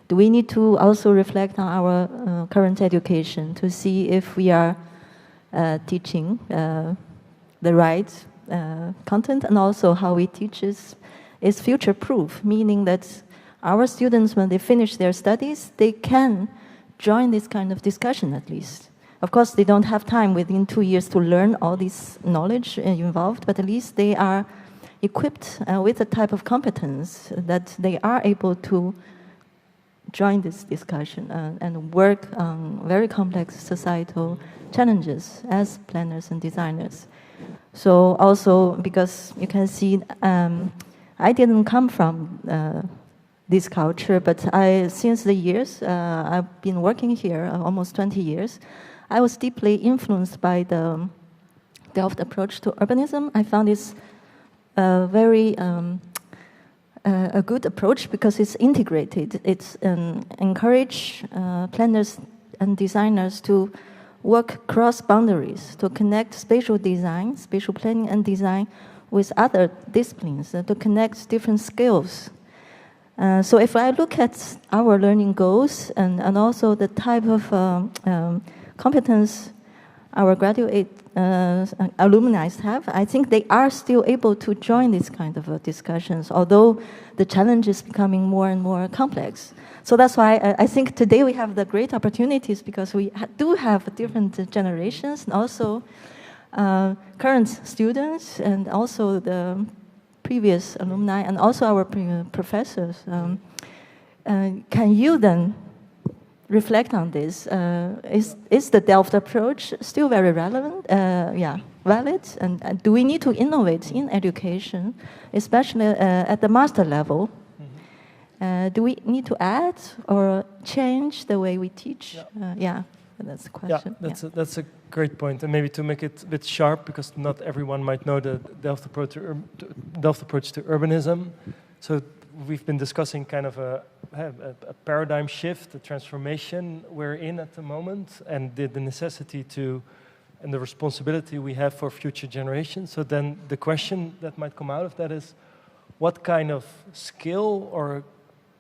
do we need to also reflect on our current education to see if we are teaching the right content, and also how we teach is future-proof, meaning that our students, when they finish their studies, they can join this kind of discussion at least. Of course, they don't have time within 2 years to learn all this knowledge involved, but at least they are equipped with a type of competence that they are able to join this discussion and work on very complex societal challenges as planners and designers. So also because you can see, I didn't come from this culture, but since the years I've been working here, almost 20 years, I was deeply influenced by the Delft approach to urbanism. I found this very a good approach because it's integrated. It's encourage planners and designers to work cross boundaries, to connect spatial design, spatial planning and design with other disciplines, to connect different skills. So if I look at our learning goals and also the type of competence our graduate alumni have, I think they are still able to join these kind of discussions, although the challenge is becoming more and more complex. So that's why I think today we have the great opportunities because we do have different generations and also current students and also the previous alumni and also our professors. Can you then reflect on this? Is the Delft approach still very relevant? Valid? And do we need to innovate in education, especially at the master level? Do we need to add or change the way we teach? That's the question. Yeah, that's a great point. And maybe to make it a bit sharp, because not everyone might know the Delft approach to urbanism. So we've been discussing kind of a paradigm shift, a transformation we're in at the moment, and the necessity to, and the responsibility we have for future generations. So then the question that might come out of that is, what kind of skill or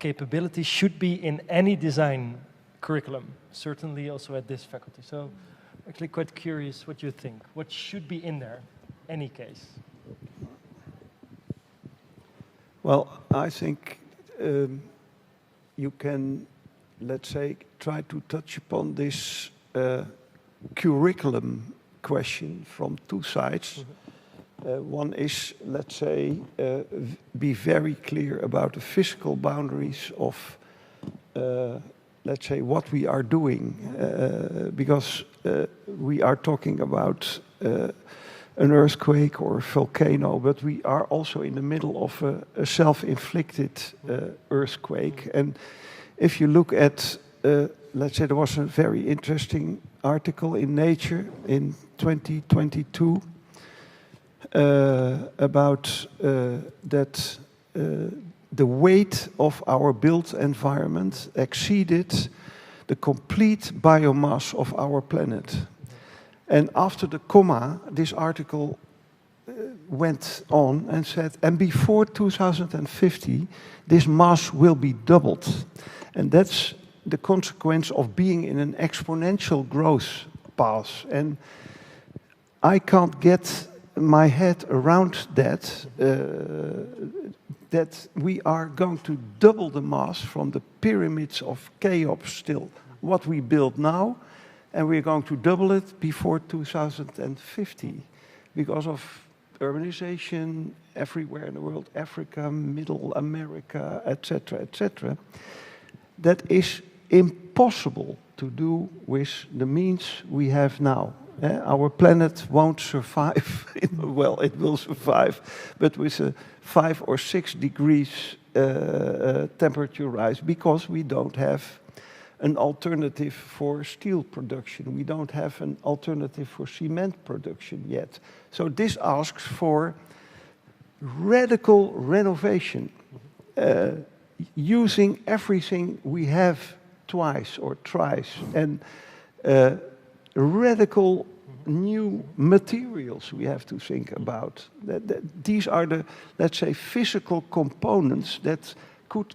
capability should be in any design curriculum, certainly also at this faculty. So actually quite curious what you think. What should be in there, any case? Well, I think you can, let's say, try to touch upon this curriculum question from two sides. One is, let's say, be very clear about the physical boundaries of, let's say, what we are doing, because we are talking about an earthquake or a volcano, but we are also in the middle of a self-inflicted earthquake. And if you look at, let's say, there was a very interesting article in Nature in 2022 about that the weight of our built environment exceeded the complete biomass of our planet. And after the comma, this article went on and said, and before 2050, this mass will be doubled. And that's the consequence of being in an exponential growth path. And I can't get my head around that, that we are going to double the mass from the pyramids of Cheops still, what we build now, and we're going to double it before 2050 because of urbanization everywhere in the world, Africa, Middle America, etc., etc. That is impossible to do with the means we have now. Our planet won't survive. Well, it will survive, but with a 5 or 6 degrees temperature rise, because we don't have an alternative for steel production. We don't have an alternative for cement production yet. So this asks for radical renovation, using everything we have twice or thrice, and radical new materials we have to think about. These are the, let's say, physical components that could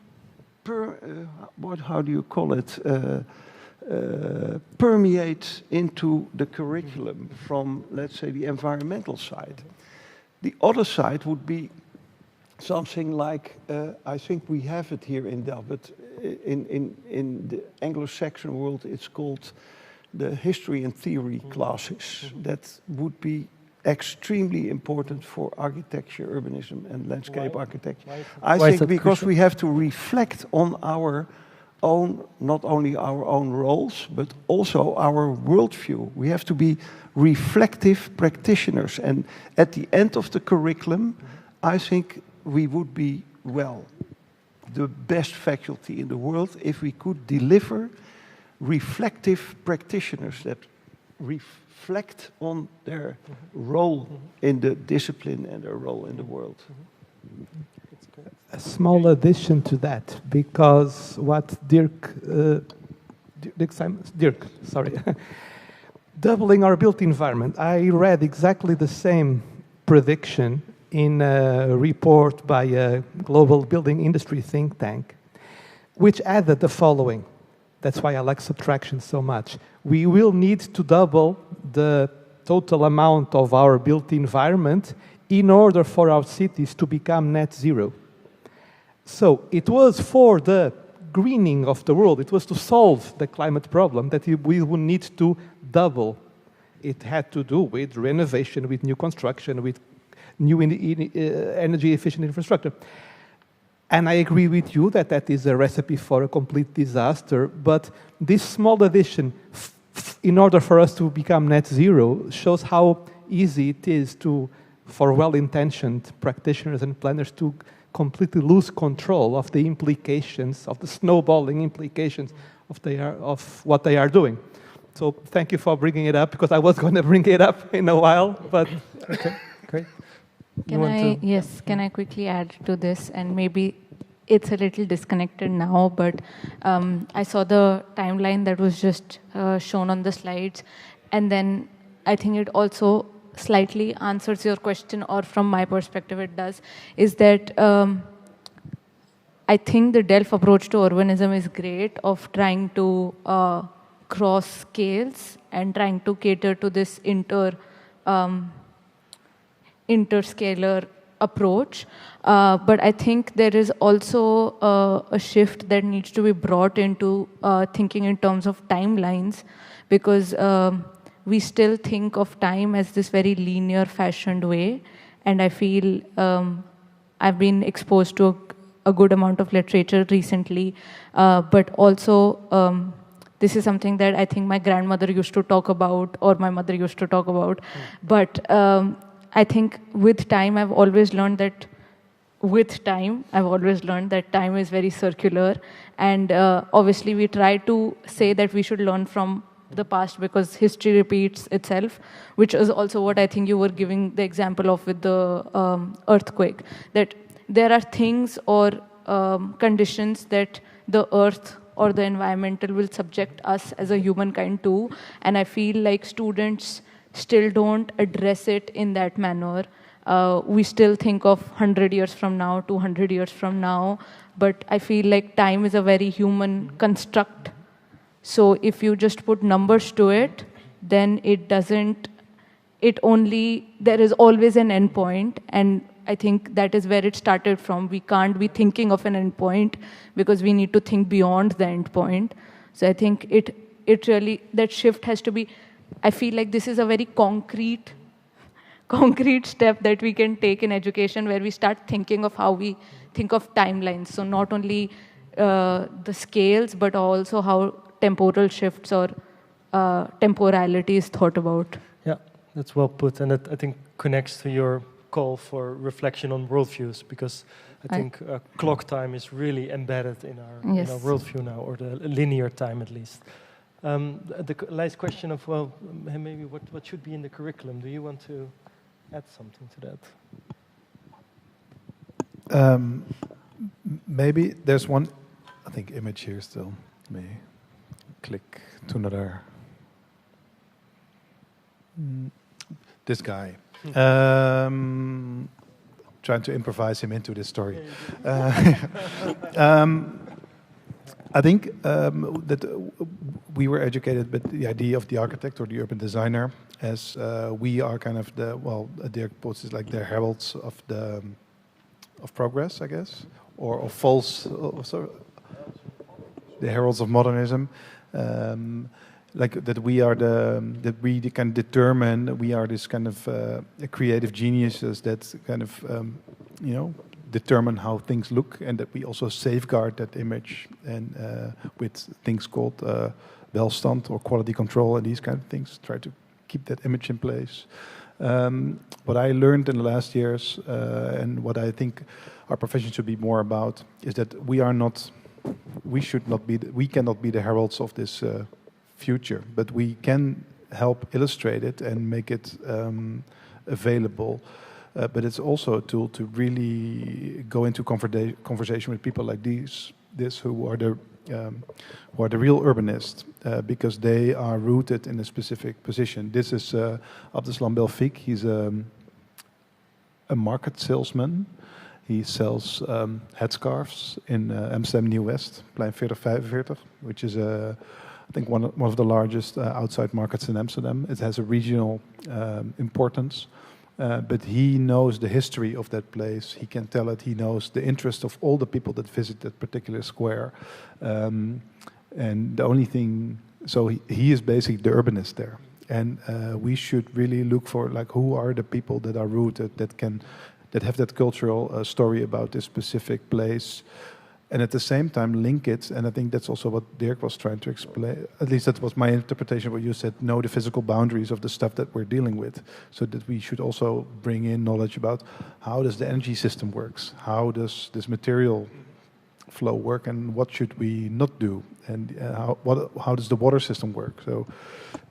permeate into the curriculum from, let's say, the environmental side. The other side would be something like, I think we have it here in Delft, but in the Anglo-Saxon world it's called the history and theory classes. That would be extremely important for architecture, urbanism, and landscape architecture. Why I is think that because crucial? we have to reflect on our own, not only our own roles, but also our worldview. We have to be reflective practitioners. And at the end of the curriculum, I think we would be, well, the best faculty in the world if we could deliver reflective practitioners that reflect on their role in the discipline and their role in the world. A small addition to that, because what Dirk, sorry, doubling our built environment. I read exactly the same prediction in a report by a global building industry think tank, which added the following. That's why I like subtraction so much. We will need to double the total amount of our built environment in order for our cities to become net zero. So it was for the greening of the world, it was to solve the climate problem that we would need to double. It had to do with renovation, with new construction, with new energy efficient infrastructure. And I agree with you that that is a recipe for a complete disaster, but this small addition, in order for us to become net zero, shows how easy it is for well-intentioned practitioners and planners to completely lose control of the implications, of the snowballing implications of what they are doing. So thank you for bringing it up, because I was going to bring it up in a while, but... Okay, great. Can I quickly add to this? And maybe it's a little disconnected now, but I saw the timeline that was just shown on the slides, and then I think it also slightly answers your question, or from my perspective it does, is that I think the Delft approach to urbanism is great, of trying to cross scales and trying to cater to this interscalar approach. But I think there is also a shift that needs to be brought into thinking in terms of timelines, because we still think of time as this very linear, fashioned way. And I feel I've been exposed to a good amount of literature recently, but also this is something that I think my grandmother used to talk about, or my mother used to talk about. But I think with time, I've always learned that time is very circular. And obviously, we try to say that we should learn from the past because history repeats itself, which is also what I think you were giving the example of with the earthquake, that there are things or conditions that the earth or the environmental will subject us as a humankind to. And I feel like students still don't address it in that manner. We still think of 100 years from now, 200 years from now, but I feel like time is a very human construct. So if you just put numbers to it, then there is always an endpoint, and I think that is where it started from. We can't be thinking of an endpoint because we need to think beyond the endpoint. So I think it really, that shift has to be, I feel like this is a very concrete step that we can take in education, where we start thinking of how we think of timelines. So not only the scales, but also how temporal shifts or temporality is thought about. Yeah, that's well put, and that I think connects to your call for reflection on worldviews, because I think clock time is really embedded in our worldview now, or the linear time at least. The last question of, well, maybe what should be in the curriculum? Do you want to add something to that? Maybe there's one, I think, image here still. Let me click to another. This guy. Trying to improvise him into this story. I think that we were educated with the idea of the architect or the urban designer as we are kind of Dirk puts it like the heralds of progress, I guess, or of false, the heralds of modernism. like that we are the can determine that we are this kind of creative geniuses that kind of determine how things look, and that we also safeguard that image and with things called welstand or quality control and these kind of things, try to keep that image in place. What I learned in the last years and what I think our profession should be more about is that we cannot be the heralds of this future, but we can help illustrate it and make it available. But it's also a tool to really go into conversation with people like this who are the real urbanists, because they are rooted in a specific position. This is Abdeslam Belfik. He's a market salesman. He sells headscarves in Amsterdam New West, Plein 4045, which is I think one of the largest outside markets in Amsterdam. It has a regional importance. But he knows the history of that place. He can tell it. He knows the interest of all the people that visit that particular square. And the only thing, so he is basically the urbanist there. And we should really look for who are the people that are rooted, that have that cultural story about this specific place. And at the same time link it, and I think that's also what Dirk was trying to explain, at least that was my interpretation of what you said, know the physical boundaries of the stuff that we're dealing with, so that we should also bring in knowledge about how does the energy system works, how does this material flow work, and what should we not do, and how does the water system work, so,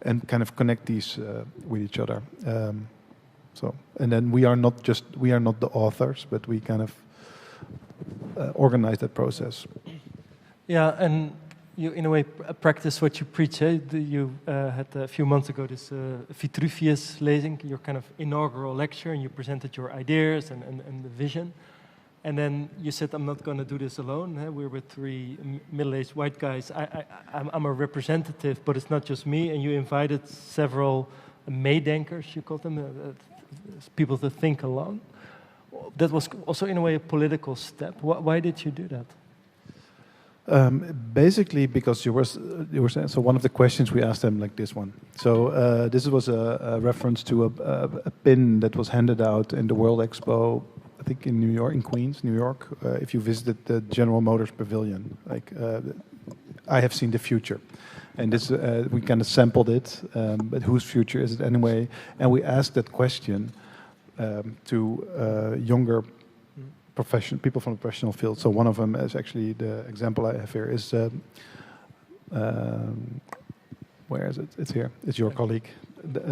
and kind of connect these with each other. And then we are not the authors, but we kind of organize that process. Yeah, and you, in a way, practice what you preach. You had a few months ago this Vitruvius lezing, your kind of inaugural lecture, and you presented your ideas and the vision. And then you said, I'm not going to do this alone. We're with three middle-aged white guys. I'm a representative, but it's not just me. And you invited several meedenkers, you called them, people to think along. That was also, in a way, a political step. Why did you do that? Basically, because you were saying, so one of the questions we asked them, like this one. So this was a reference to a pin that was handed out in the World Expo, I think in New York, in Queens, New York. If you visited the General Motors Pavilion, I have seen the future. And this, we kind of sampled it, but whose future is it anyway? And we asked that question to younger people from the professional field. So one of them is actually the example I have here is, where is it? It's here. It's your colleague,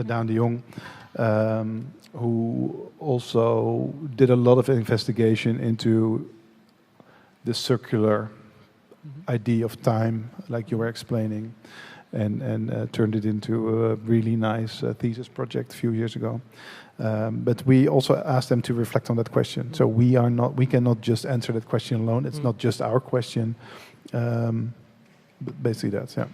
Daan de Jong, who also did a lot of investigation into the circular idea of time, like you were explaining, and turned it into a really nice thesis project a few years ago. But we also asked them to reflect on that question. So we cannot just answer that question alone. It's not just our question. But basically that's, yeah.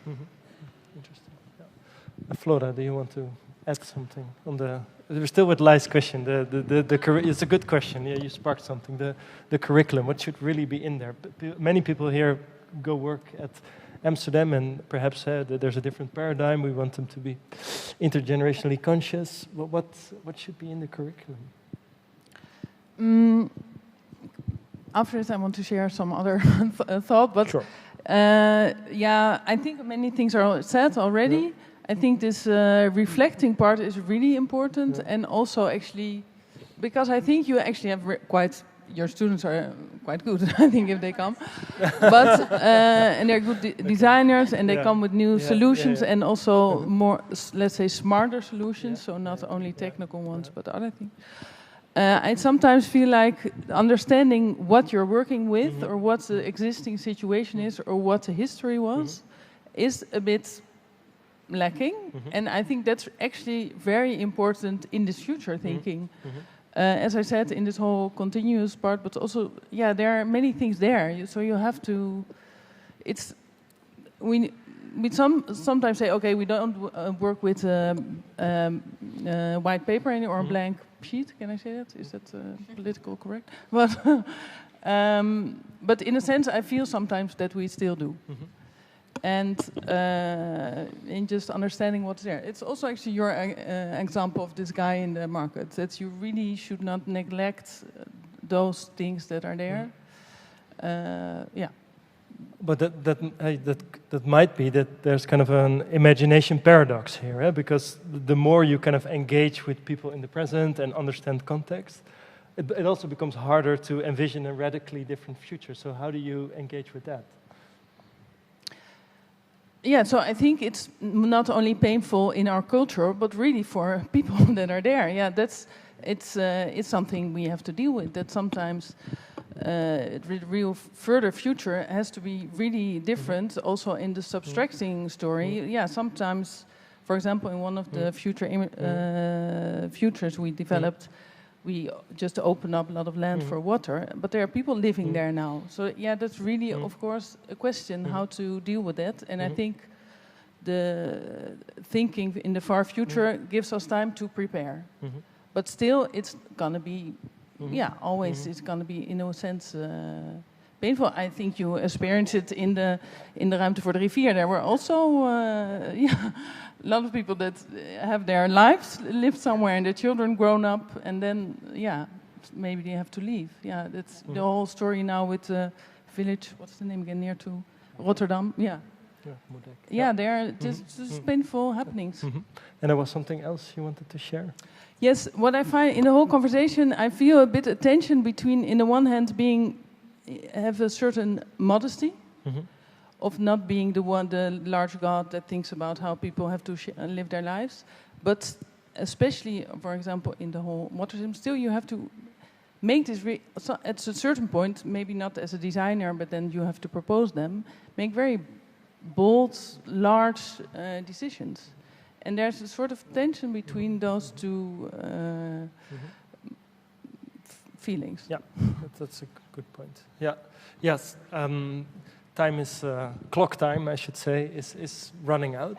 Interesting. Yeah. Flora, do you want to add something on the? We're still with Lai's question. It's a good question. Yeah, you sparked something. The curriculum. What should really be in there? Many people here go work at Amsterdam, and perhaps there's a different paradigm. We want them to be intergenerationally conscious. What should be in the curriculum? After this, I want to share some other thought. But sure. Yeah, I think many things are said already. Yeah. I think this reflecting part is really important, and also actually, because I think you actually have your students are quite good, I think, if they come. But and they're good designers, and they come with new solutions, and also more, let's say, smarter solutions. So not only technical ones, but other things. I sometimes feel like understanding what you're working with, or what the existing situation is, or what the history was, is a bit lacking. And I think that's actually very important in this future thinking. As I said, in this whole continuous part, but also, there are many things there. So you have to. We sometimes say, okay, we don't work with white paper anymore, or blank sheet. Can I say that? Is that political correct? But in a sense, I feel sometimes that we still do. and in just understanding what's there. It's also actually your example of this guy in the market, that you really should not neglect those things that are there. Yeah. But that might be that there's kind of an imagination paradox here, eh? Because the more you kind of engage with people in the present and understand context, it also becomes harder to envision a radically different future. So how do you engage with that? Yeah, so I think it's not only painful in our culture, but really for people that are there. Yeah, it's something we have to deal with. That sometimes the real further future has to be really different. Also in the subtracting story, yeah, sometimes, for example, in one of the futures we developed, we just open up a lot of land for water, but there are people living there now. So yeah, that's really, of course, a question how to deal with that. And I think the thinking in the far future gives us time to prepare. But still, it's gonna be, always it's gonna be, in a sense, painful. I think you experienced it in the ruimte voor de rivier. There were also, a lot of people that have their lives lived somewhere and their children grown up, and then maybe they have to leave. Yeah, that's the whole story now with the village. What's the name again? Near to Rotterdam. Yeah. Yeah, there are just painful happenings. And there was something else you wanted to share? Yes, what I find in the whole conversation, I feel a bit of tension between, in the one hand, have a certain modesty. Of not being the large God that thinks about how people have to live their lives, but especially, for example, in the whole water system, still you have to make this at a certain point, maybe not as a designer, but then you have to propose them, make very bold, large decisions. And there's a sort of tension between those two feelings. Yeah, that's a good point. Yeah, yes. Time is clock time, I should say, is running out.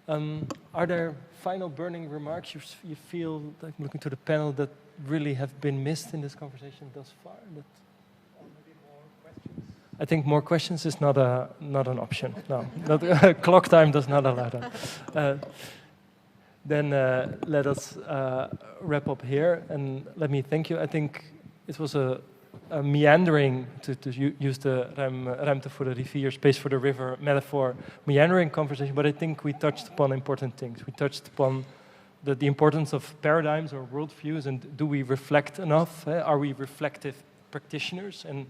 Are there final burning remarks you feel, like looking to the panel, that really have been missed in this conversation thus far? Maybe more questions? I think more questions is not an option. No, clock time does not allow that. Then let us wrap up here, and let me thank you. I think it was a meandering, to use the ruimte voor de rivier, space for the river metaphor, meandering conversation, but I think we touched upon important things. We touched upon the importance of paradigms or worldviews, and do we reflect enough? Are we reflective practitioners? And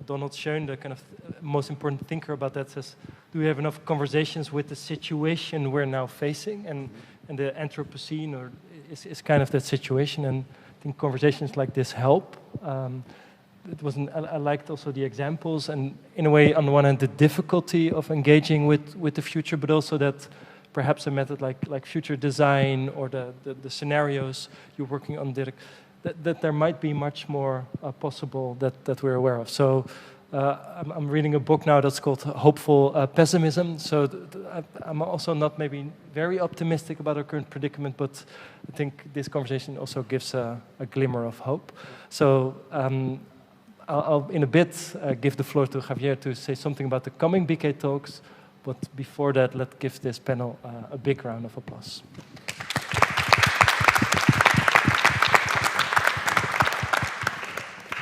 Donald Schoen, the kind of most important thinker about that, says, do we have enough conversations with the situation we're now facing? And the Anthropocene is kind of that situation, and I think conversations like this help. I liked also the examples, and in a way, on the one hand, the difficulty of engaging with the future, but also that perhaps a method like future design or the scenarios you're working on, Dirk, that there might be much more possible that we're aware of. So I'm reading a book now that's called Hopeful Pessimism. So I'm also not maybe very optimistic about our current predicament, but I think this conversation also gives a glimmer of hope. So I'll in a bit give the floor to Javier to say something about the coming BK talks, but before that, let's give this panel a big round of applause.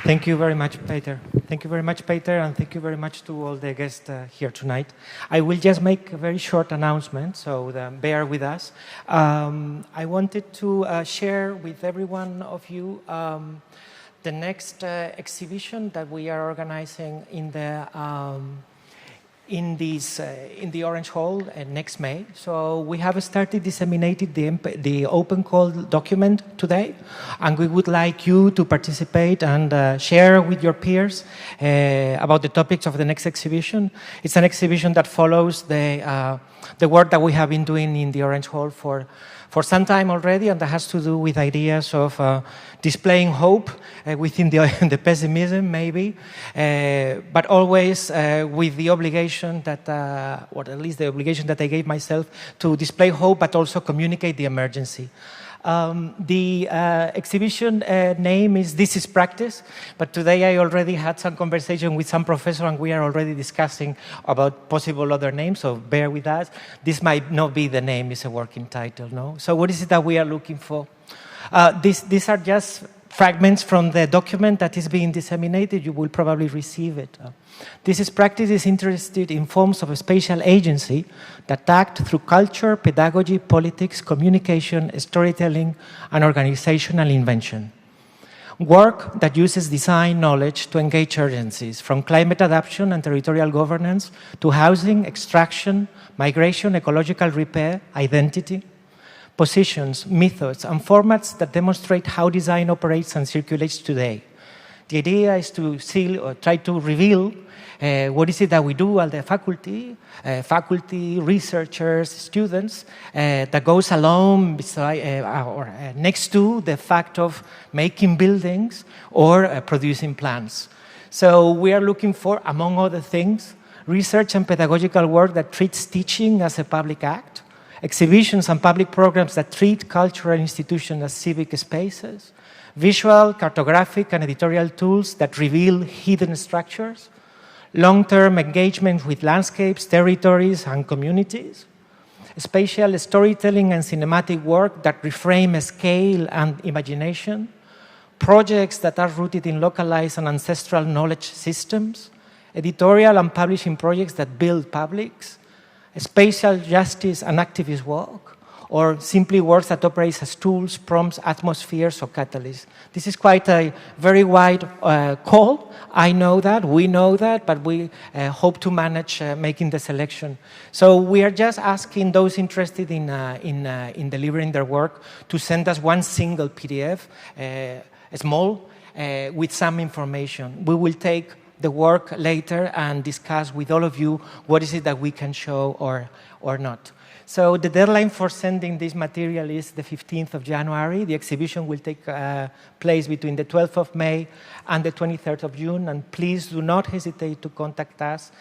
Thank you very much, Peter. Thank you very much, Peter, and thank you very much to all the guests here tonight. I will just make a very short announcement, so bear with us. I wanted to share with every one of you the next exhibition that we are organizing in the Orange Hall next May. So we have started disseminating the open call document today, and we would like you to participate and share with your peers about the topics of the next exhibition. It's an exhibition that follows the work that we have been doing in the Orange Hall for some time already, and that has to do with ideas of displaying hope within the pessimism, maybe, but always with the obligation that, or at least the obligation that I gave myself to display hope, but also communicate the emergency. The exhibition name is This is Practice, but today I already had some conversation with some professor and we are already discussing about possible other names, so bear with us. This might not be the name, it's a working title, no? So what is it that we are looking for? These are just fragments from the document that is being disseminated. You will probably receive it. This is Practice is interested in forms of a spatial agency that act through culture, pedagogy, politics, communication, storytelling, and organizational invention. Work that uses design knowledge to engage urgencies, from climate adaptation and territorial governance to housing, extraction, migration, ecological repair, identity, positions, methods, and formats that demonstrate how design operates and circulates today. The idea is to see or try to reveal what is it that we do at the faculty, researchers, students, that goes along beside, or next to the fact of making buildings or producing plants. So we are looking for, among other things, research and pedagogical work that treats teaching as a public act, exhibitions and public programs that treat cultural institutions as civic spaces, visual, cartographic, and editorial tools that reveal hidden structures, long-term engagement with landscapes, territories, and communities, spatial storytelling and cinematic work that reframe scale and imagination, projects that are rooted in localized and ancestral knowledge systems, editorial and publishing projects that build publics, spatial justice and activist work, or simply works that operate as tools, prompts, atmospheres, or catalysts. This is quite a very wide call. I know that, we know that, but we hope to manage making the selection. So we are just asking those interested in delivering their work to send us one single PDF, small, with some information. We will take the work later and discuss with all of you what is it that we can show or not. So the deadline for sending this material is the 15th of January. The exhibition will take place between the 12th of May and the 23rd of June. And please do not hesitate to contact us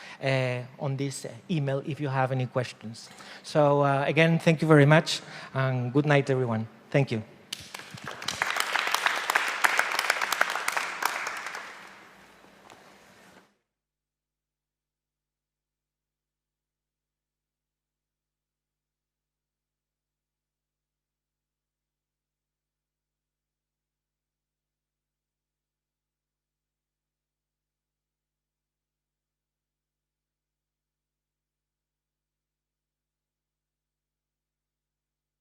on this email if you have any questions. So again, thank you very much and good night, everyone. Thank you.